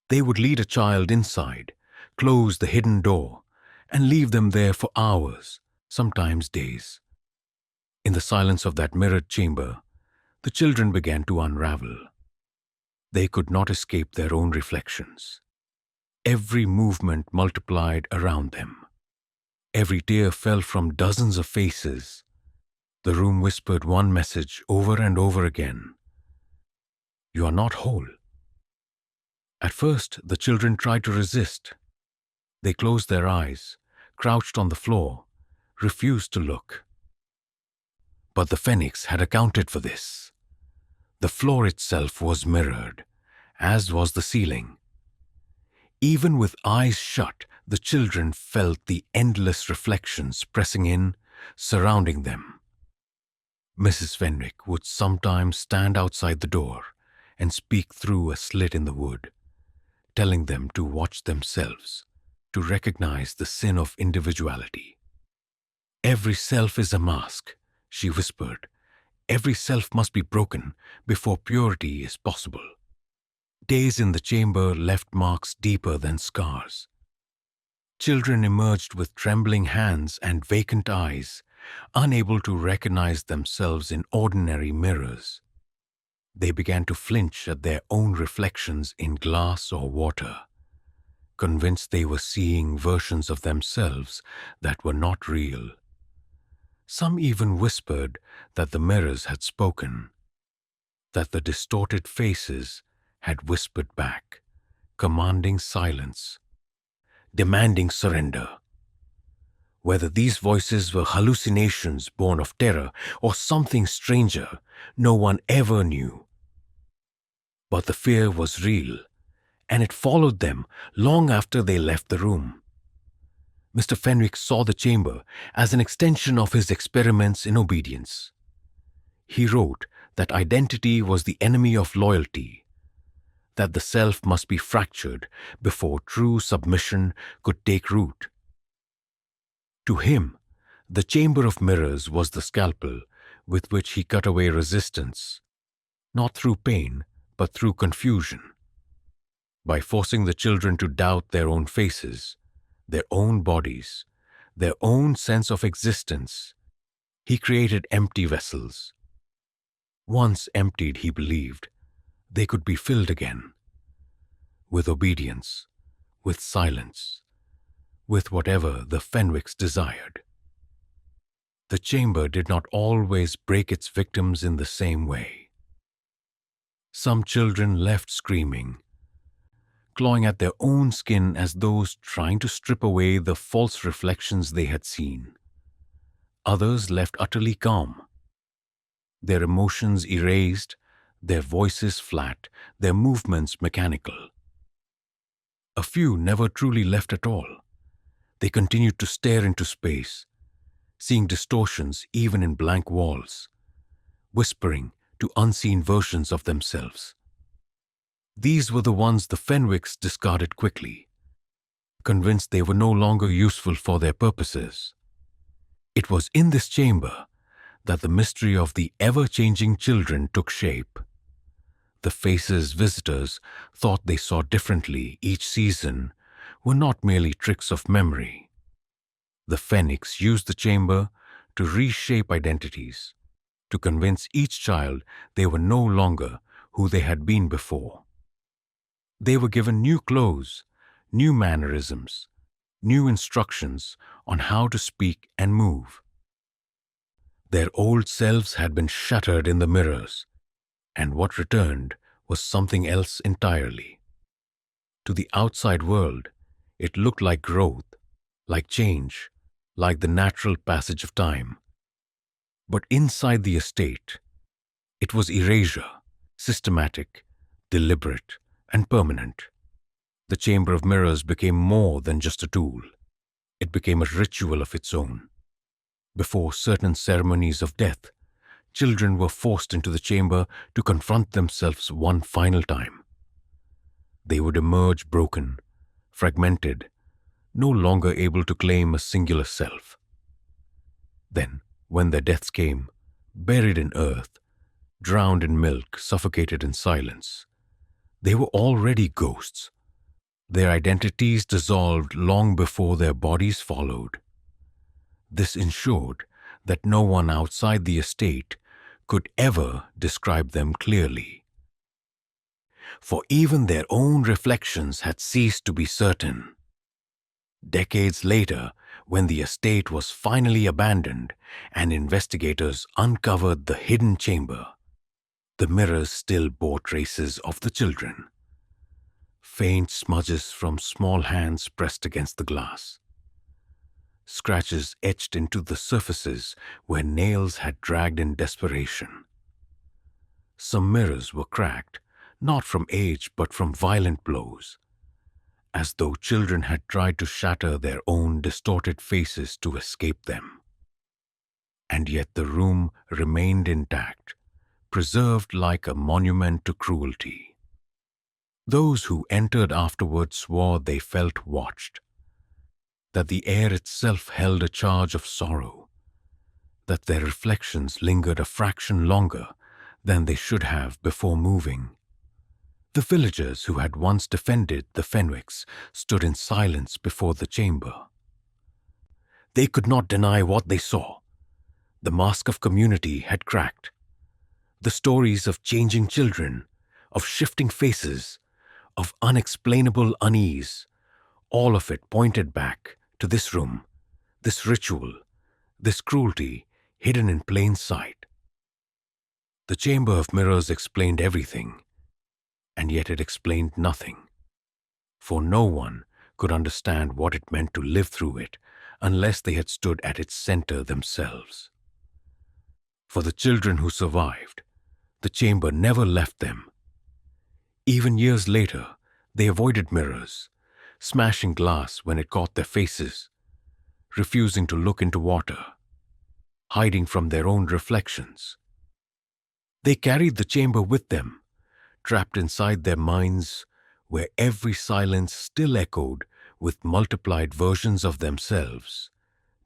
They would lead a child inside, close the hidden door, and leave them there for hours, sometimes days. In the silence of that mirrored chamber, the children began to unravel. They could not escape their own reflections. Every movement multiplied around them. Every tear fell from dozens of faces. The room whispered one message over and over again. You are not whole. At first, the children tried to resist. They closed their eyes, crouched on the floor, refused to look. But the Fenwicks had accounted for this. The floor itself was mirrored, as was the ceiling. Even with eyes shut, the children felt the endless reflections pressing in, surrounding them. Mrs. Fenwick would sometimes stand outside the door and speak through a slit in the wood, telling them to watch themselves, to recognize the sin of individuality. Every self is a mask, she whispered. Every self must be broken before purity is possible. Days in the chamber left marks deeper than scars. Children emerged with trembling hands and vacant eyes, unable to recognize themselves in ordinary mirrors. They began to flinch at their own reflections in glass or water, convinced they were seeing versions of themselves that were not real. Some even whispered that the mirrors had spoken, that the distorted faces had whispered back, commanding silence, demanding surrender. Whether these voices were hallucinations born of terror or something stranger, no one ever knew. But the fear was real, and it followed them long after they left the room. Mr. Fenwick saw the chamber as an extension of his experiments in obedience. He wrote that identity was the enemy of loyalty, that the self must be fractured before true submission could take root. To him, the chamber of mirrors was the scalpel with which he cut away resistance, not through pain, but through confusion. By forcing the children to doubt their own faces, their own bodies, their own sense of existence, he created empty vessels. Once emptied, he believed, they could be filled again. With obedience, with silence, with whatever the Fenwicks desired. The chamber did not always break its victims in the same way. Some children left screaming, clawing at their own skin as those trying to strip away the false reflections they had seen. Others left utterly calm, their emotions erased, their voices flat, their movements mechanical. A few never truly left at all. They continued to stare into space, seeing distortions even in blank walls, whispering to unseen versions of themselves. These were the ones the Fenwicks discarded quickly, convinced they were no longer useful for their purposes. It was in this chamber that the mystery of the ever-changing children took shape. The faces visitors thought they saw differently each season were not merely tricks of memory. The Fenwicks used the chamber to reshape identities, to convince each child they were no longer who they had been before. They were given new clothes, new mannerisms, new instructions on how to speak and move. Their old selves had been shattered in the mirrors, and what returned was something else entirely. To the outside world, it looked like growth, like change, like the natural passage of time. But inside the estate, it was erasure, systematic, deliberate, and permanent. The Chamber of Mirrors became more than just a tool. It became a ritual of its own. Before certain ceremonies of death, children were forced into the chamber to confront themselves one final time. They would emerge broken, fragmented, no longer able to claim a singular self. Then, when their deaths came, buried in earth, drowned in milk, suffocated in silence, they were already ghosts. Their identities dissolved long before their bodies followed. This ensured that no one outside the estate could ever describe them clearly. For even their own reflections had ceased to be certain. Decades later, when the estate was finally abandoned and investigators uncovered the hidden chamber, the mirrors still bore traces of the children. Faint smudges from small hands pressed against the glass. Scratches etched into the surfaces where nails had dragged in desperation. Some mirrors were cracked, not from age but from violent blows, as though children had tried to shatter their own distorted faces to escape them. And yet the room remained intact, preserved like a monument to cruelty. Those who entered afterward swore they felt watched, that the air itself held a charge of sorrow, that their reflections lingered a fraction longer than they should have before moving. The villagers who had once defended the Fenwicks stood in silence before the chamber. They could not deny what they saw. The mask of community had cracked. The stories of changing children, of shifting faces, of unexplainable unease, all of it pointed back to this room, this ritual, this cruelty hidden in plain sight. The Chamber of Mirrors explained everything, and yet it explained nothing, for no one could understand what it meant to live through it unless they had stood at its center themselves. For the children who survived, the chamber never left them. Even years later, they avoided mirrors, smashing glass when it caught their faces, refusing to look into water, hiding from their own reflections. They carried the chamber with them, trapped inside their minds, where every silence still echoed with multiplied versions of themselves,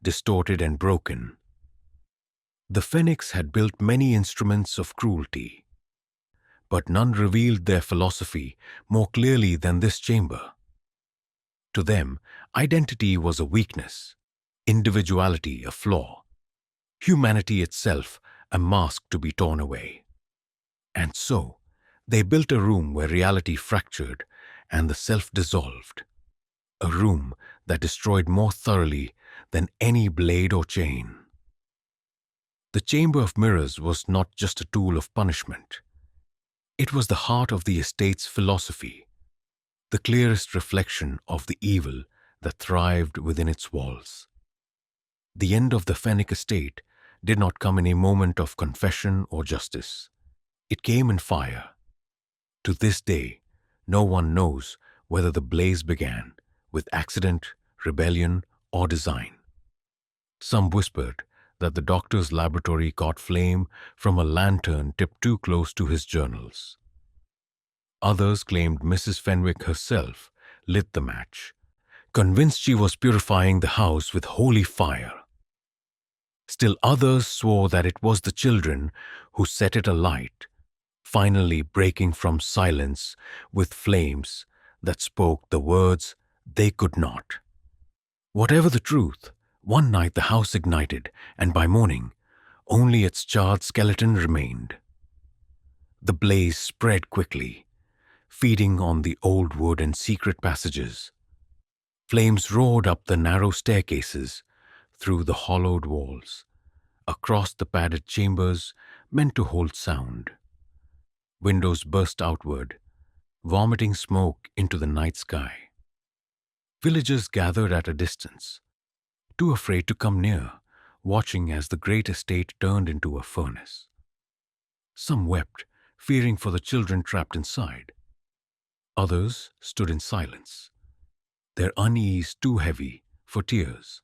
distorted and broken. The Fenwicks had built many instruments of cruelty, but none revealed their philosophy more clearly than this chamber. To them, identity was a weakness, individuality a flaw, humanity itself a mask to be torn away. And so, they built a room where reality fractured and the self dissolved, a room that destroyed more thoroughly than any blade or chain. The Chamber of Mirrors was not just a tool of punishment. It was the heart of the estate's philosophy, the clearest reflection of the evil that thrived within its walls. The end of the Fenwick estate did not come in a moment of confession or justice. It came in fire. To this day, no one knows whether the blaze began with accident, rebellion, or design. Some whispered that the doctor's laboratory caught flame from a lantern tipped too close to his journals. Others claimed Mrs. Fenwick herself lit the match, convinced she was purifying the house with holy fire. Still others swore that it was the children who set it alight, finally breaking from silence with flames that spoke the words they could not. Whatever the truth, one night the house ignited, and by morning, only its charred skeleton remained. The blaze spread quickly, feeding on the old wood and secret passages. Flames roared up the narrow staircases, through the hollowed walls, across the padded chambers meant to hold sound. Windows burst outward, vomiting smoke into the night sky. Villagers gathered at a distance, too afraid to come near, watching as the great estate turned into a furnace. Some wept, fearing for the children trapped inside. Others stood in silence, their unease too heavy for tears.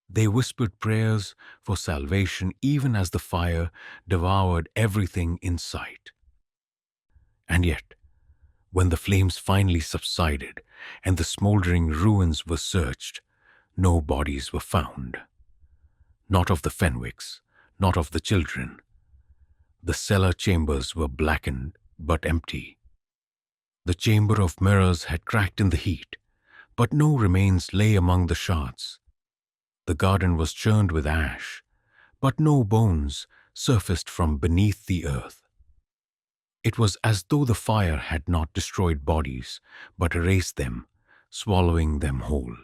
They whispered prayers for salvation even as the fire devoured everything in sight. And yet, when the flames finally subsided and the smoldering ruins were searched, no bodies were found. Not of the Fenwicks, not of the children. The cellar chambers were blackened but empty. The chamber of mirrors had cracked in the heat, but no remains lay among the shards. The garden was churned with ash, but no bones surfaced from beneath the earth. It was as though the fire had not destroyed bodies, but erased them, swallowing them whole.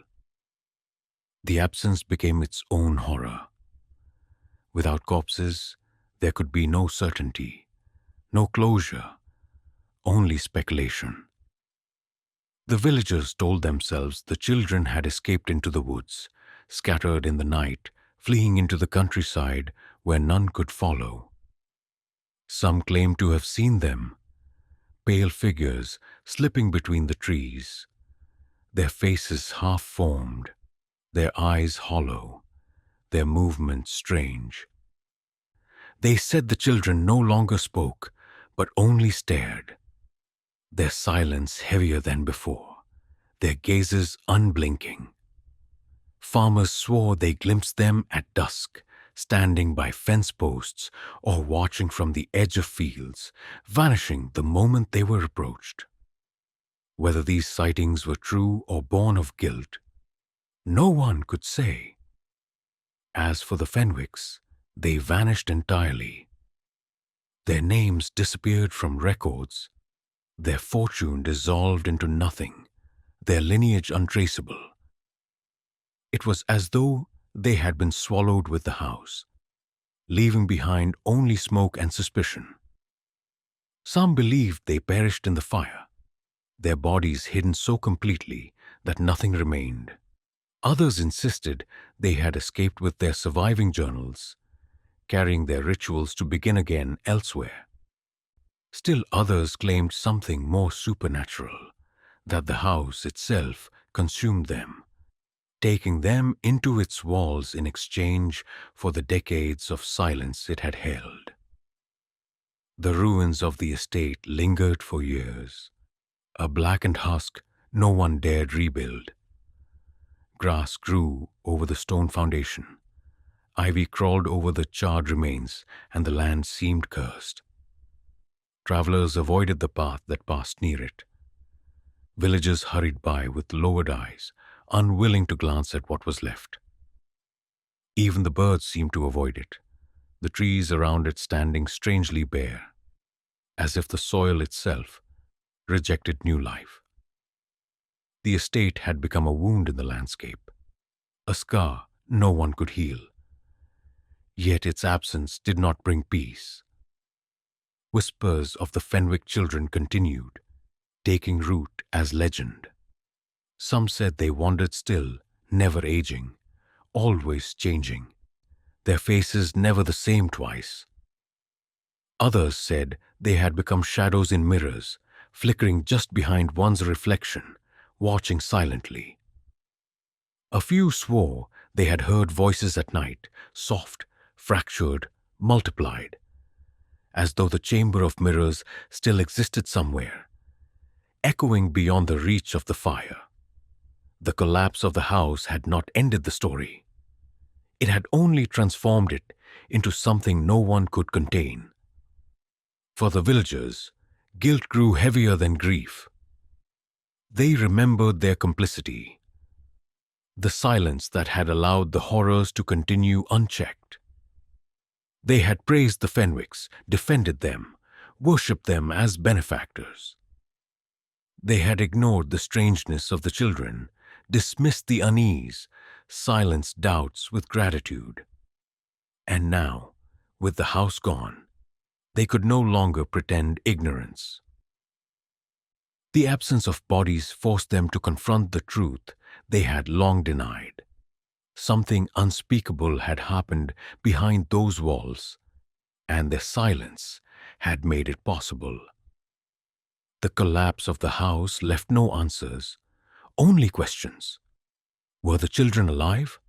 The absence became its own horror. Without corpses, there could be no certainty, no closure, only speculation. The villagers told themselves the children had escaped into the woods, scattered in the night, fleeing into the countryside where none could follow. Some claimed to have seen them, pale figures slipping between the trees, their faces half-formed, their eyes hollow, their movements strange. They said the children no longer spoke, but only stared, their silence heavier than before, their gazes unblinking. Farmers swore they glimpsed them at dusk, standing by fence posts or watching from the edge of fields, vanishing the moment they were approached. Whether these sightings were true or born of guilt, no one could say. As for the Fenwicks, they vanished entirely. Their names disappeared from records, their fortune dissolved into nothing, their lineage untraceable. It was as though they had been swallowed with the house, leaving behind only smoke and suspicion. Some believed they perished in the fire, their bodies hidden so completely that nothing remained. Others insisted they had escaped with their surviving journals, carrying their rituals to begin again elsewhere. Still others claimed something more supernatural, that the house itself consumed them, taking them into its walls in exchange for the decades of silence it had held. The ruins of the estate lingered for years, a blackened husk no one dared rebuild. Grass grew over the stone foundation, ivy crawled over the charred remains, and the land seemed cursed. Travelers avoided the path that passed near it. Villagers hurried by with lowered eyes, unwilling to glance at what was left. Even the birds seemed to avoid it, the trees around it standing strangely bare, as if the soil itself rejected new life. The estate had become a wound in the landscape, a scar no one could heal. Yet its absence did not bring peace. Whispers of the Fenwick children continued, taking root as legend. Some said they wandered still, never aging, always changing, their faces never the same twice. Others said they had become shadows in mirrors, flickering just behind one's reflection, watching silently. A few swore They had heard voices at night, soft, fractured, multiplied, as though the chamber of mirrors still existed somewhere, echoing beyond the reach of the fire. The collapse of the house had not ended the story. It had only transformed it into something no one could contain. For the villagers, guilt grew heavier than grief. They remembered their complicity, the silence that had allowed the horrors to continue unchecked. They had praised the Fenwicks, defended them, worshipped them as benefactors. They had ignored the strangeness of the children, dismissed the unease, silenced doubts with gratitude. And now, with the house gone, they could no longer pretend ignorance. The absence of bodies forced them to confront the truth they had long denied. Something unspeakable had happened behind those walls, and their silence had made it possible. The collapse of the house left no answers, only questions. Were the children alive?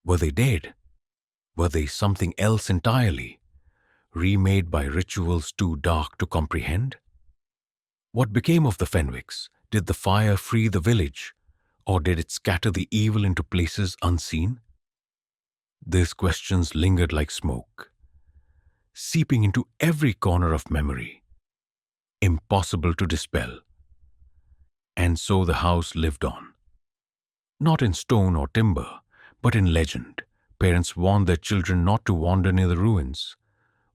Were they dead? Were they something else entirely, remade by rituals too dark to comprehend? What became of the Fenwicks? Did the fire free the village, or did it scatter the evil into places unseen? These questions lingered like smoke, seeping into every corner of memory, impossible to dispel. And so the house lived on. Not in stone or timber, but in legend. Parents warned their children not to wander near the ruins,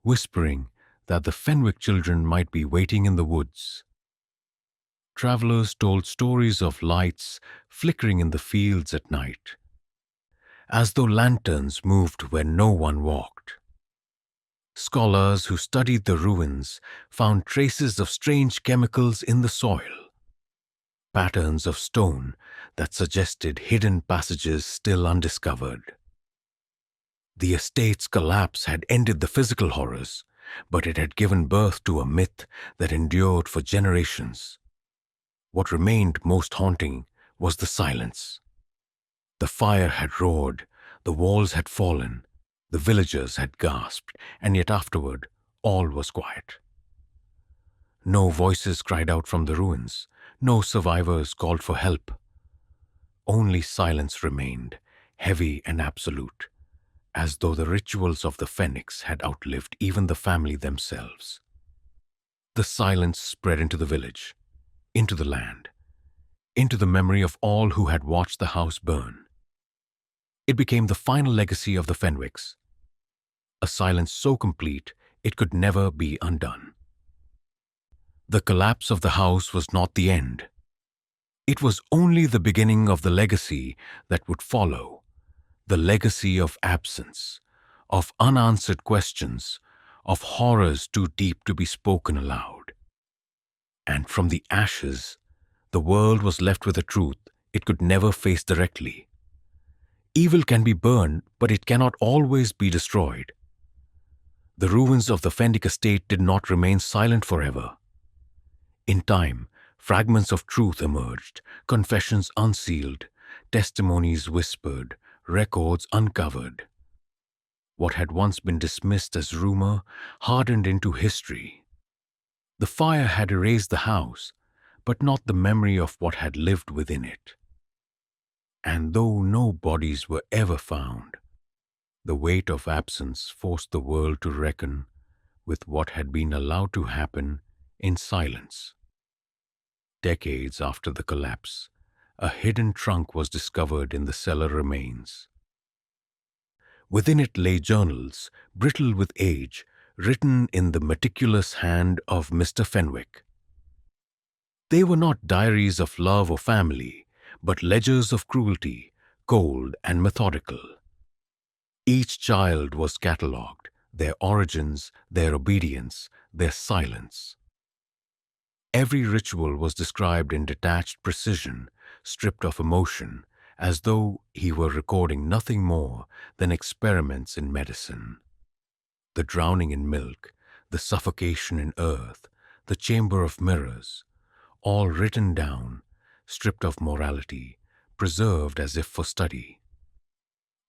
whispering that the Fenwick children might be waiting in the woods. Travelers told stories of lights flickering in the fields at night, as though lanterns moved where no one walked. Scholars who studied the ruins found traces of strange chemicals in the soil, patterns of stone that suggested hidden passages still undiscovered. The estate's collapse had ended the physical horrors, but it had given birth to a myth that endured for generations. What remained most haunting was the silence. The fire had roared, the walls had fallen, the villagers had gasped, and yet afterward all was quiet. No voices cried out from the ruins, no survivors called for help. Only silence remained, heavy and absolute, as though the rituals of the Fenwicks had outlived even the family themselves. The silence spread into the village, into the land, into the memory of all who had watched the house burn. It became the final legacy of the Fenwicks, a silence so complete it could never be undone. The collapse of the house was not the end. It was only the beginning of the legacy that would follow, the legacy of absence, of unanswered questions, of horrors too deep to be spoken aloud. And from the ashes, the world was left with a truth it could never face directly. Evil can be burned, but it cannot always be destroyed. The ruins of the Fenwick estate did not remain silent forever. In time, fragments of truth emerged, confessions unsealed, testimonies whispered, records uncovered. What had once been dismissed as rumor hardened into history. The fire had erased the house, but not the memory of what had lived within it. And though no bodies were ever found, the weight of absence forced the world to reckon with what had been allowed to happen in silence. Decades after the collapse, a hidden trunk was discovered in the cellar remains. Within it lay journals, brittle with age, written in the meticulous hand of Mr. Fenwick. They were not diaries of love or family, but ledgers of cruelty, cold and methodical. Each child was catalogued, their origins, their obedience, their silence. Every ritual was described in detached precision, stripped of emotion, as though he were recording nothing more than experiments in medicine. The drowning in milk, the suffocation in earth, the chamber of mirrors, all written down, stripped of morality, preserved as if for study.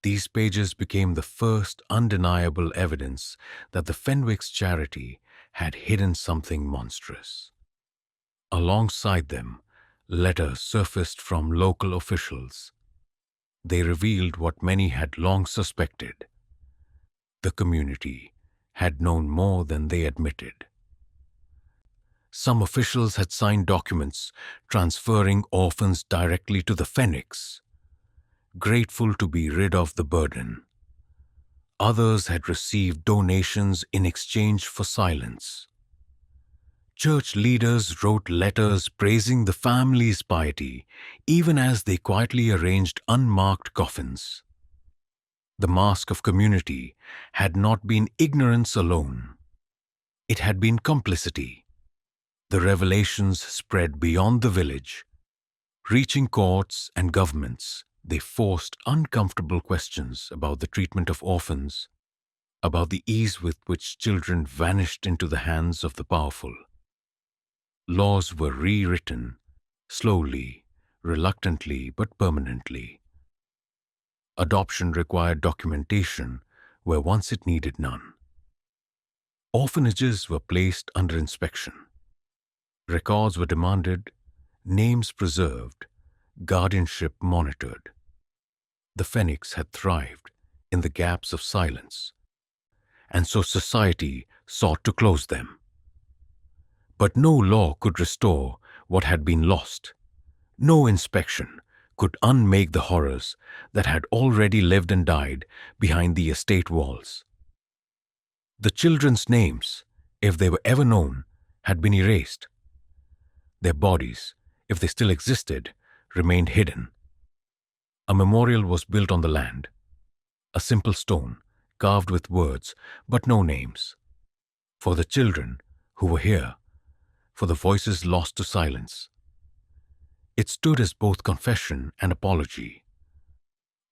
These pages became the first undeniable evidence that the Fenwicks charity had hidden something monstrous. Alongside them, letters surfaced from local officials. They revealed what many had long suspected. The community had known more than they admitted. Some officials had signed documents transferring orphans directly to the Fenwicks, grateful to be rid of the burden. Others had received donations in exchange for silence. Church leaders wrote letters praising the family's piety, even as they quietly arranged unmarked coffins. The mask of community had not been ignorance alone. It had been complicity. The revelations spread beyond the village. Reaching courts and governments, they forced uncomfortable questions about the treatment of orphans, about the ease with which children vanished into the hands of the powerful. Laws were rewritten, slowly, reluctantly, but permanently. Adoption required documentation where once it needed none. Orphanages were placed under inspection. Records were demanded, names preserved, guardianship monitored. The Fenwicks had thrived in the gaps of silence, and so society sought to close them. But no law could restore what had been lost. No inspection could unmake the horrors that had already lived and died behind the estate walls. The children's names, if they were ever known, had been erased. Their bodies, if they still existed, remained hidden. A memorial was built on the land, a simple stone carved with words but no names. For the children who were here, for the voices lost to silence. It stood as both confession and apology,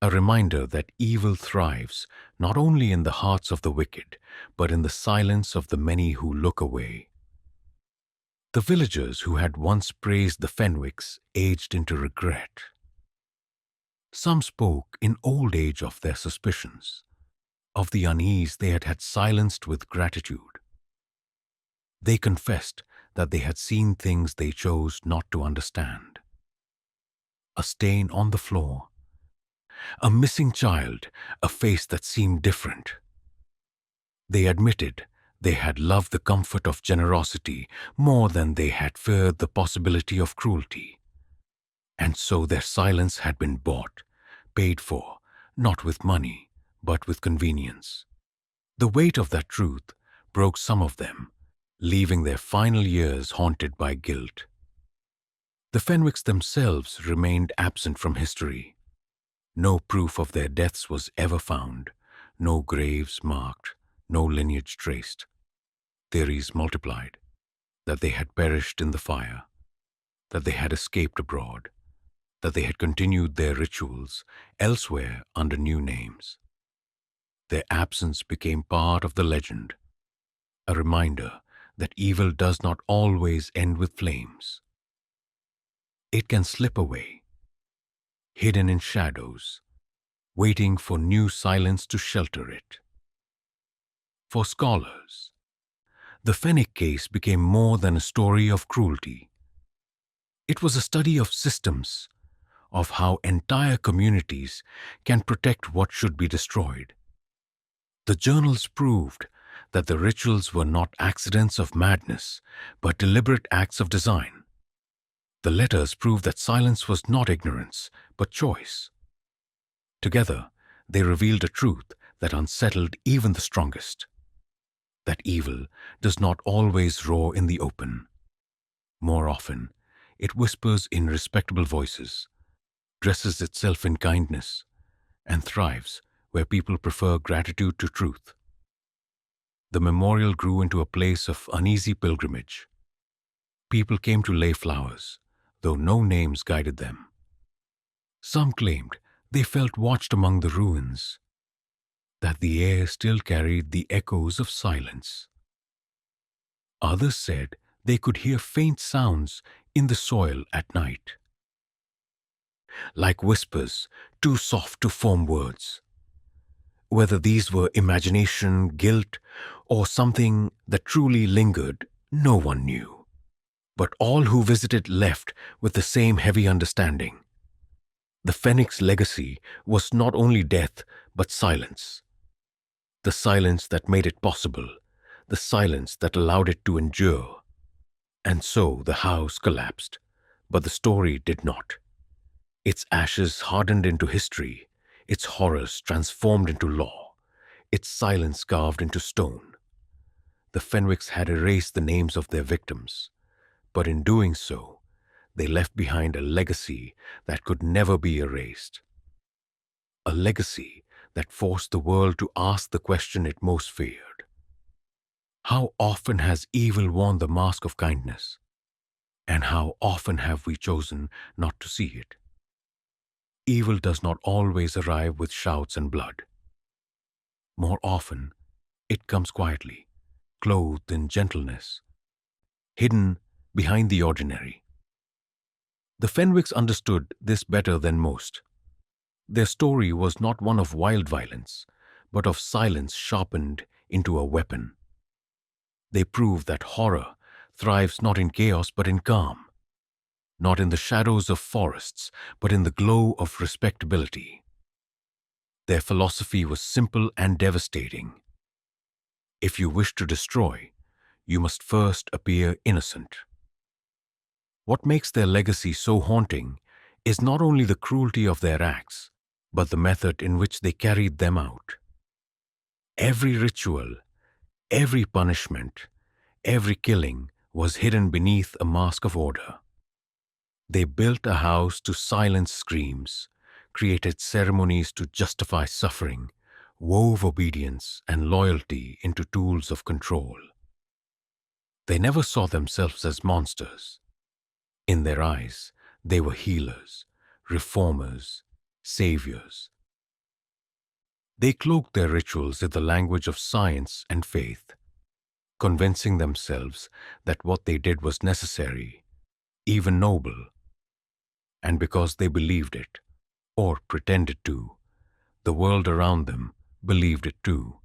a reminder that evil thrives not only in the hearts of the wicked, but in the silence of the many who look away. The villagers who had once praised the Fenwicks aged into regret. Some spoke in old age of their suspicions, of the unease they had silenced with gratitude. They confessed that they had seen things they chose not to understand. A stain on the floor, a missing child, a face that seemed different. They admitted they had loved the comfort of generosity more than they had feared the possibility of cruelty. And so their silence had been bought, paid for, not with money, but with convenience. The weight of that truth broke some of them, leaving their final years haunted by guilt. The Fenwicks themselves remained absent from history. No proof of their deaths was ever found, no graves marked, no lineage traced. Theories multiplied, that they had perished in the fire, that they had escaped abroad, that they had continued their rituals elsewhere under new names. Their absence became part of the legend, a reminder that evil does not always end with flames. It can slip away, hidden in shadows, waiting for new silence to shelter it. For scholars, the Fenwick case became more than a story of cruelty. It was a study of systems, of how entire communities can protect what should be destroyed. The journals proved that the rituals were not accidents of madness, but deliberate acts of design. The letters proved that silence was not ignorance, but choice. Together, they revealed a truth that unsettled even the strongest. That evil does not always roar in the open. More often, it whispers in respectable voices, dresses itself in kindness, and thrives where people prefer gratitude to truth. The memorial grew into a place of uneasy pilgrimage. People came to lay flowers, though no names guided them. Some claimed they felt watched among the ruins, that the air still carried the echoes of silence. Others said they could hear faint sounds in the soil at night, like whispers too soft to form words. Whether these were imagination, guilt, or something that truly lingered, no one knew. But all who visited left with the same heavy understanding. The Fenwick's legacy was not only death, but silence. The silence that made it possible, the silence that allowed it to endure. And so the house collapsed, but the story did not. Its ashes hardened into history, its horrors transformed into law, its silence carved into stone. The Fenwicks had erased the names of their victims, but in doing so, they left behind a legacy that could never be erased. A legacy that forced the world to ask the question it most feared. How often has evil worn the mask of kindness? And how often have we chosen not to see it? Evil does not always arrive with shouts and blood. More often, it comes quietly, clothed in gentleness, hidden behind the ordinary. The Fenwicks understood this better than most. Their story was not one of wild violence, but of silence sharpened into a weapon. They proved that horror thrives not in chaos but in calm, not in the shadows of forests but in the glow of respectability. Their philosophy was simple and devastating. If you wish to destroy, you must first appear innocent. What makes their legacy so haunting is not only the cruelty of their acts, but the method in which they carried them out. Every ritual, every punishment, every killing was hidden beneath a mask of order. They built a house to silence screams, created ceremonies to justify suffering, wove obedience and loyalty into tools of control. They never saw themselves as monsters. In their eyes, they were healers, reformers, saviors. They cloaked their rituals in the language of science and faith, convincing themselves that what they did was necessary, even noble. And because they believed it, or pretended to, the world around them believed it too.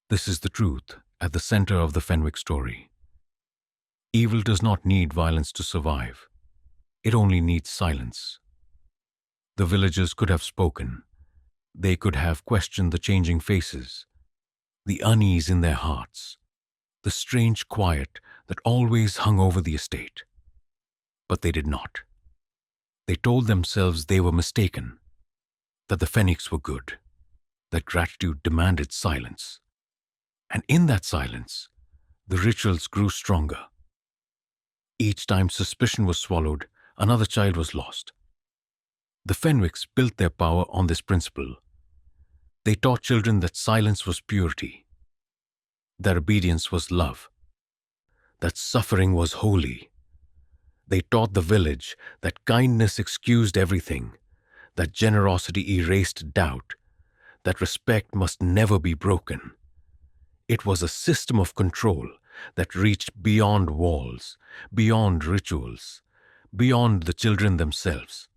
This is the truth at the center of the Fenwick story. Evil does not need violence to survive. It only needs silence. The villagers could have spoken. They could have questioned the changing faces, the unease in their hearts, the strange quiet that always hung over the estate. But they did not. They told themselves they were mistaken, that the Fenwicks were good, that gratitude demanded silence. And in that silence, the rituals grew stronger. Each time suspicion was swallowed, another child was lost. The Fenwicks built their power on this principle. They taught children that silence was purity, that obedience was love, that suffering was holy. They taught the village that kindness excused everything, that generosity erased doubt, that respect must never be broken. It was a system of control that reached beyond walls, beyond rituals, beyond the children themselves.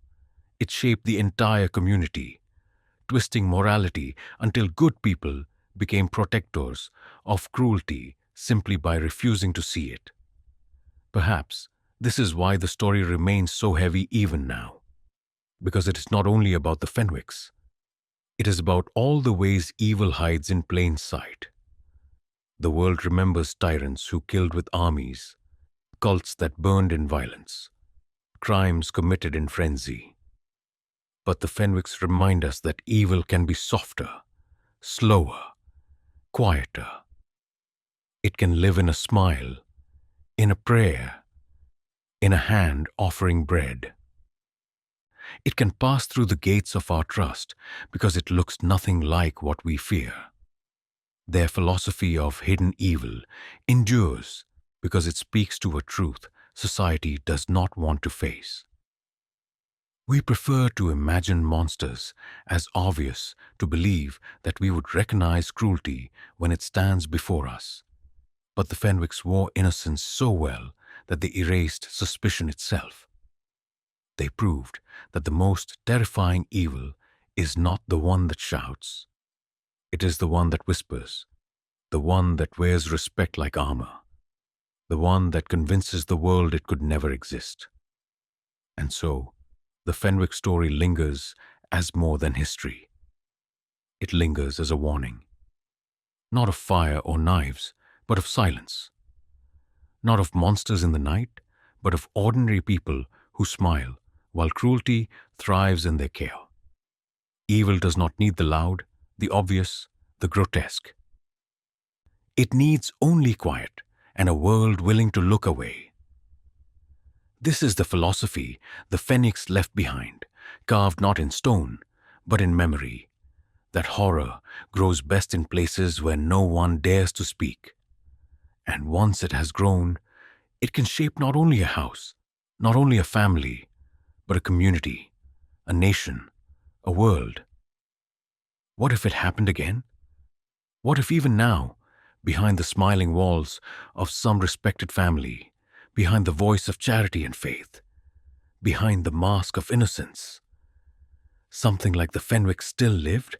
It shaped the entire community, twisting morality until good people became protectors of cruelty simply by refusing to see it. Perhaps this is why the story remains so heavy even now, because it is not only about the Fenwicks. It is about all the ways evil hides in plain sight. The world remembers tyrants who killed with armies, cults that burned in violence, crimes committed in frenzy. But the Fenwicks remind us that evil can be softer, slower, quieter. It can live in a smile, in a prayer, in a hand offering bread. It can pass through the gates of our trust because it looks nothing like what we fear. Their philosophy of hidden evil endures because it speaks to a truth society does not want to face. We prefer to imagine monsters as obvious, to believe that we would recognize cruelty when it stands before us. But the Fenwicks wore innocence so well that they erased suspicion itself. They proved that the most terrifying evil is not the one that shouts, It is the one that whispers, the one that wears respect like armor, the one that convinces the world it could never exist. And so, the Fenwick story lingers as more than history. It lingers as a warning, not of fire or knives, but of silence. Not of monsters in the night, but of ordinary people who smile while cruelty thrives in their care. Evil does not need the loud, the obvious, the grotesque. It needs only quiet and a world willing to look away. This is the philosophy the Fenwicks left behind, carved not in stone, but in memory, that horror grows best in places where no one dares to speak. And once it has grown, it can shape not only a house, not only a family, but a community, a nation, a world. What if it happened again? What if even now, behind the smiling walls of some respected family, behind the voice of charity and faith, behind the mask of innocence, something like the Fenwick still lived?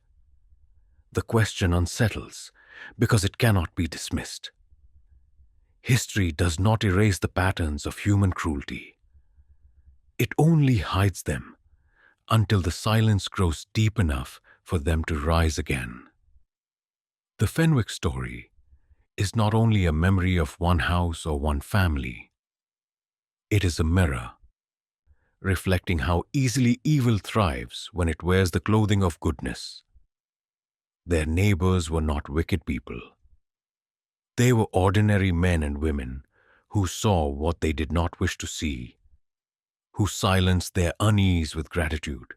The question unsettles because it cannot be dismissed. History does not erase the patterns of human cruelty. It only hides them until the silence grows deep enough for them to rise again. The Fenwick story is not only a memory of one house or one family. It is a mirror, reflecting how easily evil thrives when it wears the clothing of goodness. Their neighbors were not wicked people. They were ordinary men and women who saw what they did not wish to see, who silenced their unease with gratitude,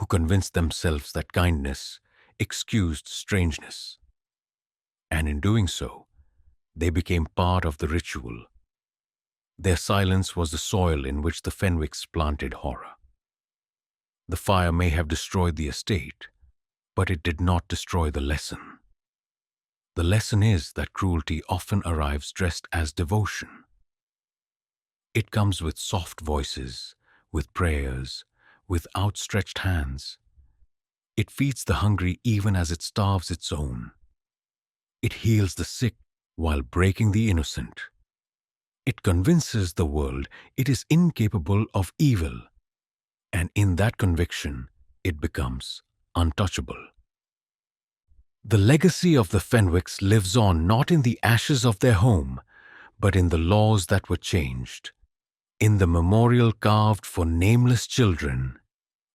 who convinced themselves that kindness excused strangeness. And in doing so, they became part of the ritual. Their silence was the soil in which the Fenwicks planted horror. The fire may have destroyed the estate, but it did not destroy the lesson. The lesson is that cruelty often arrives dressed as devotion. It comes with soft voices, with prayers, with outstretched hands. It feeds the hungry even as it starves its own. It heals the sick while breaking the innocent. It convinces the world it is incapable of evil, and in that conviction, it becomes untouchable. The legacy of the Fenwicks lives on not in the ashes of their home, but in the laws that were changed, in the memorial carved for nameless children,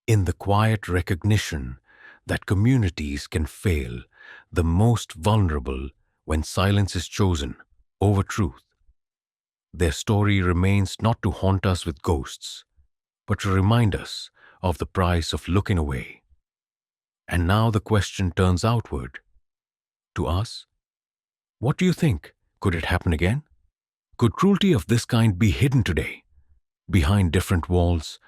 in the quiet recognition that communities can fail the most vulnerable when silence is chosen over truth. Their story remains not to haunt us with ghosts, but to remind us of the price of looking away. And now the question turns outward. To us, what do you think? Could it happen again? Could cruelty of this kind be hidden today, behind different walls,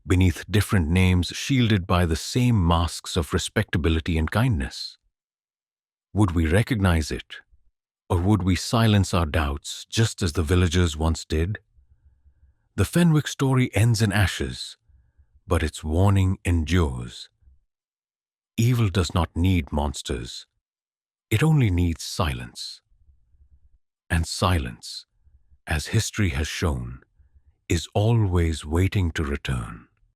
beneath different names, shielded by the same masks of respectability and kindness? Would we recognize it, or would we silence our doubts just as the villagers once did? The Fenwick story ends in ashes, but its warning endures. Evil does not need monsters. It only needs silence. And silence, as history has shown, is always waiting to return.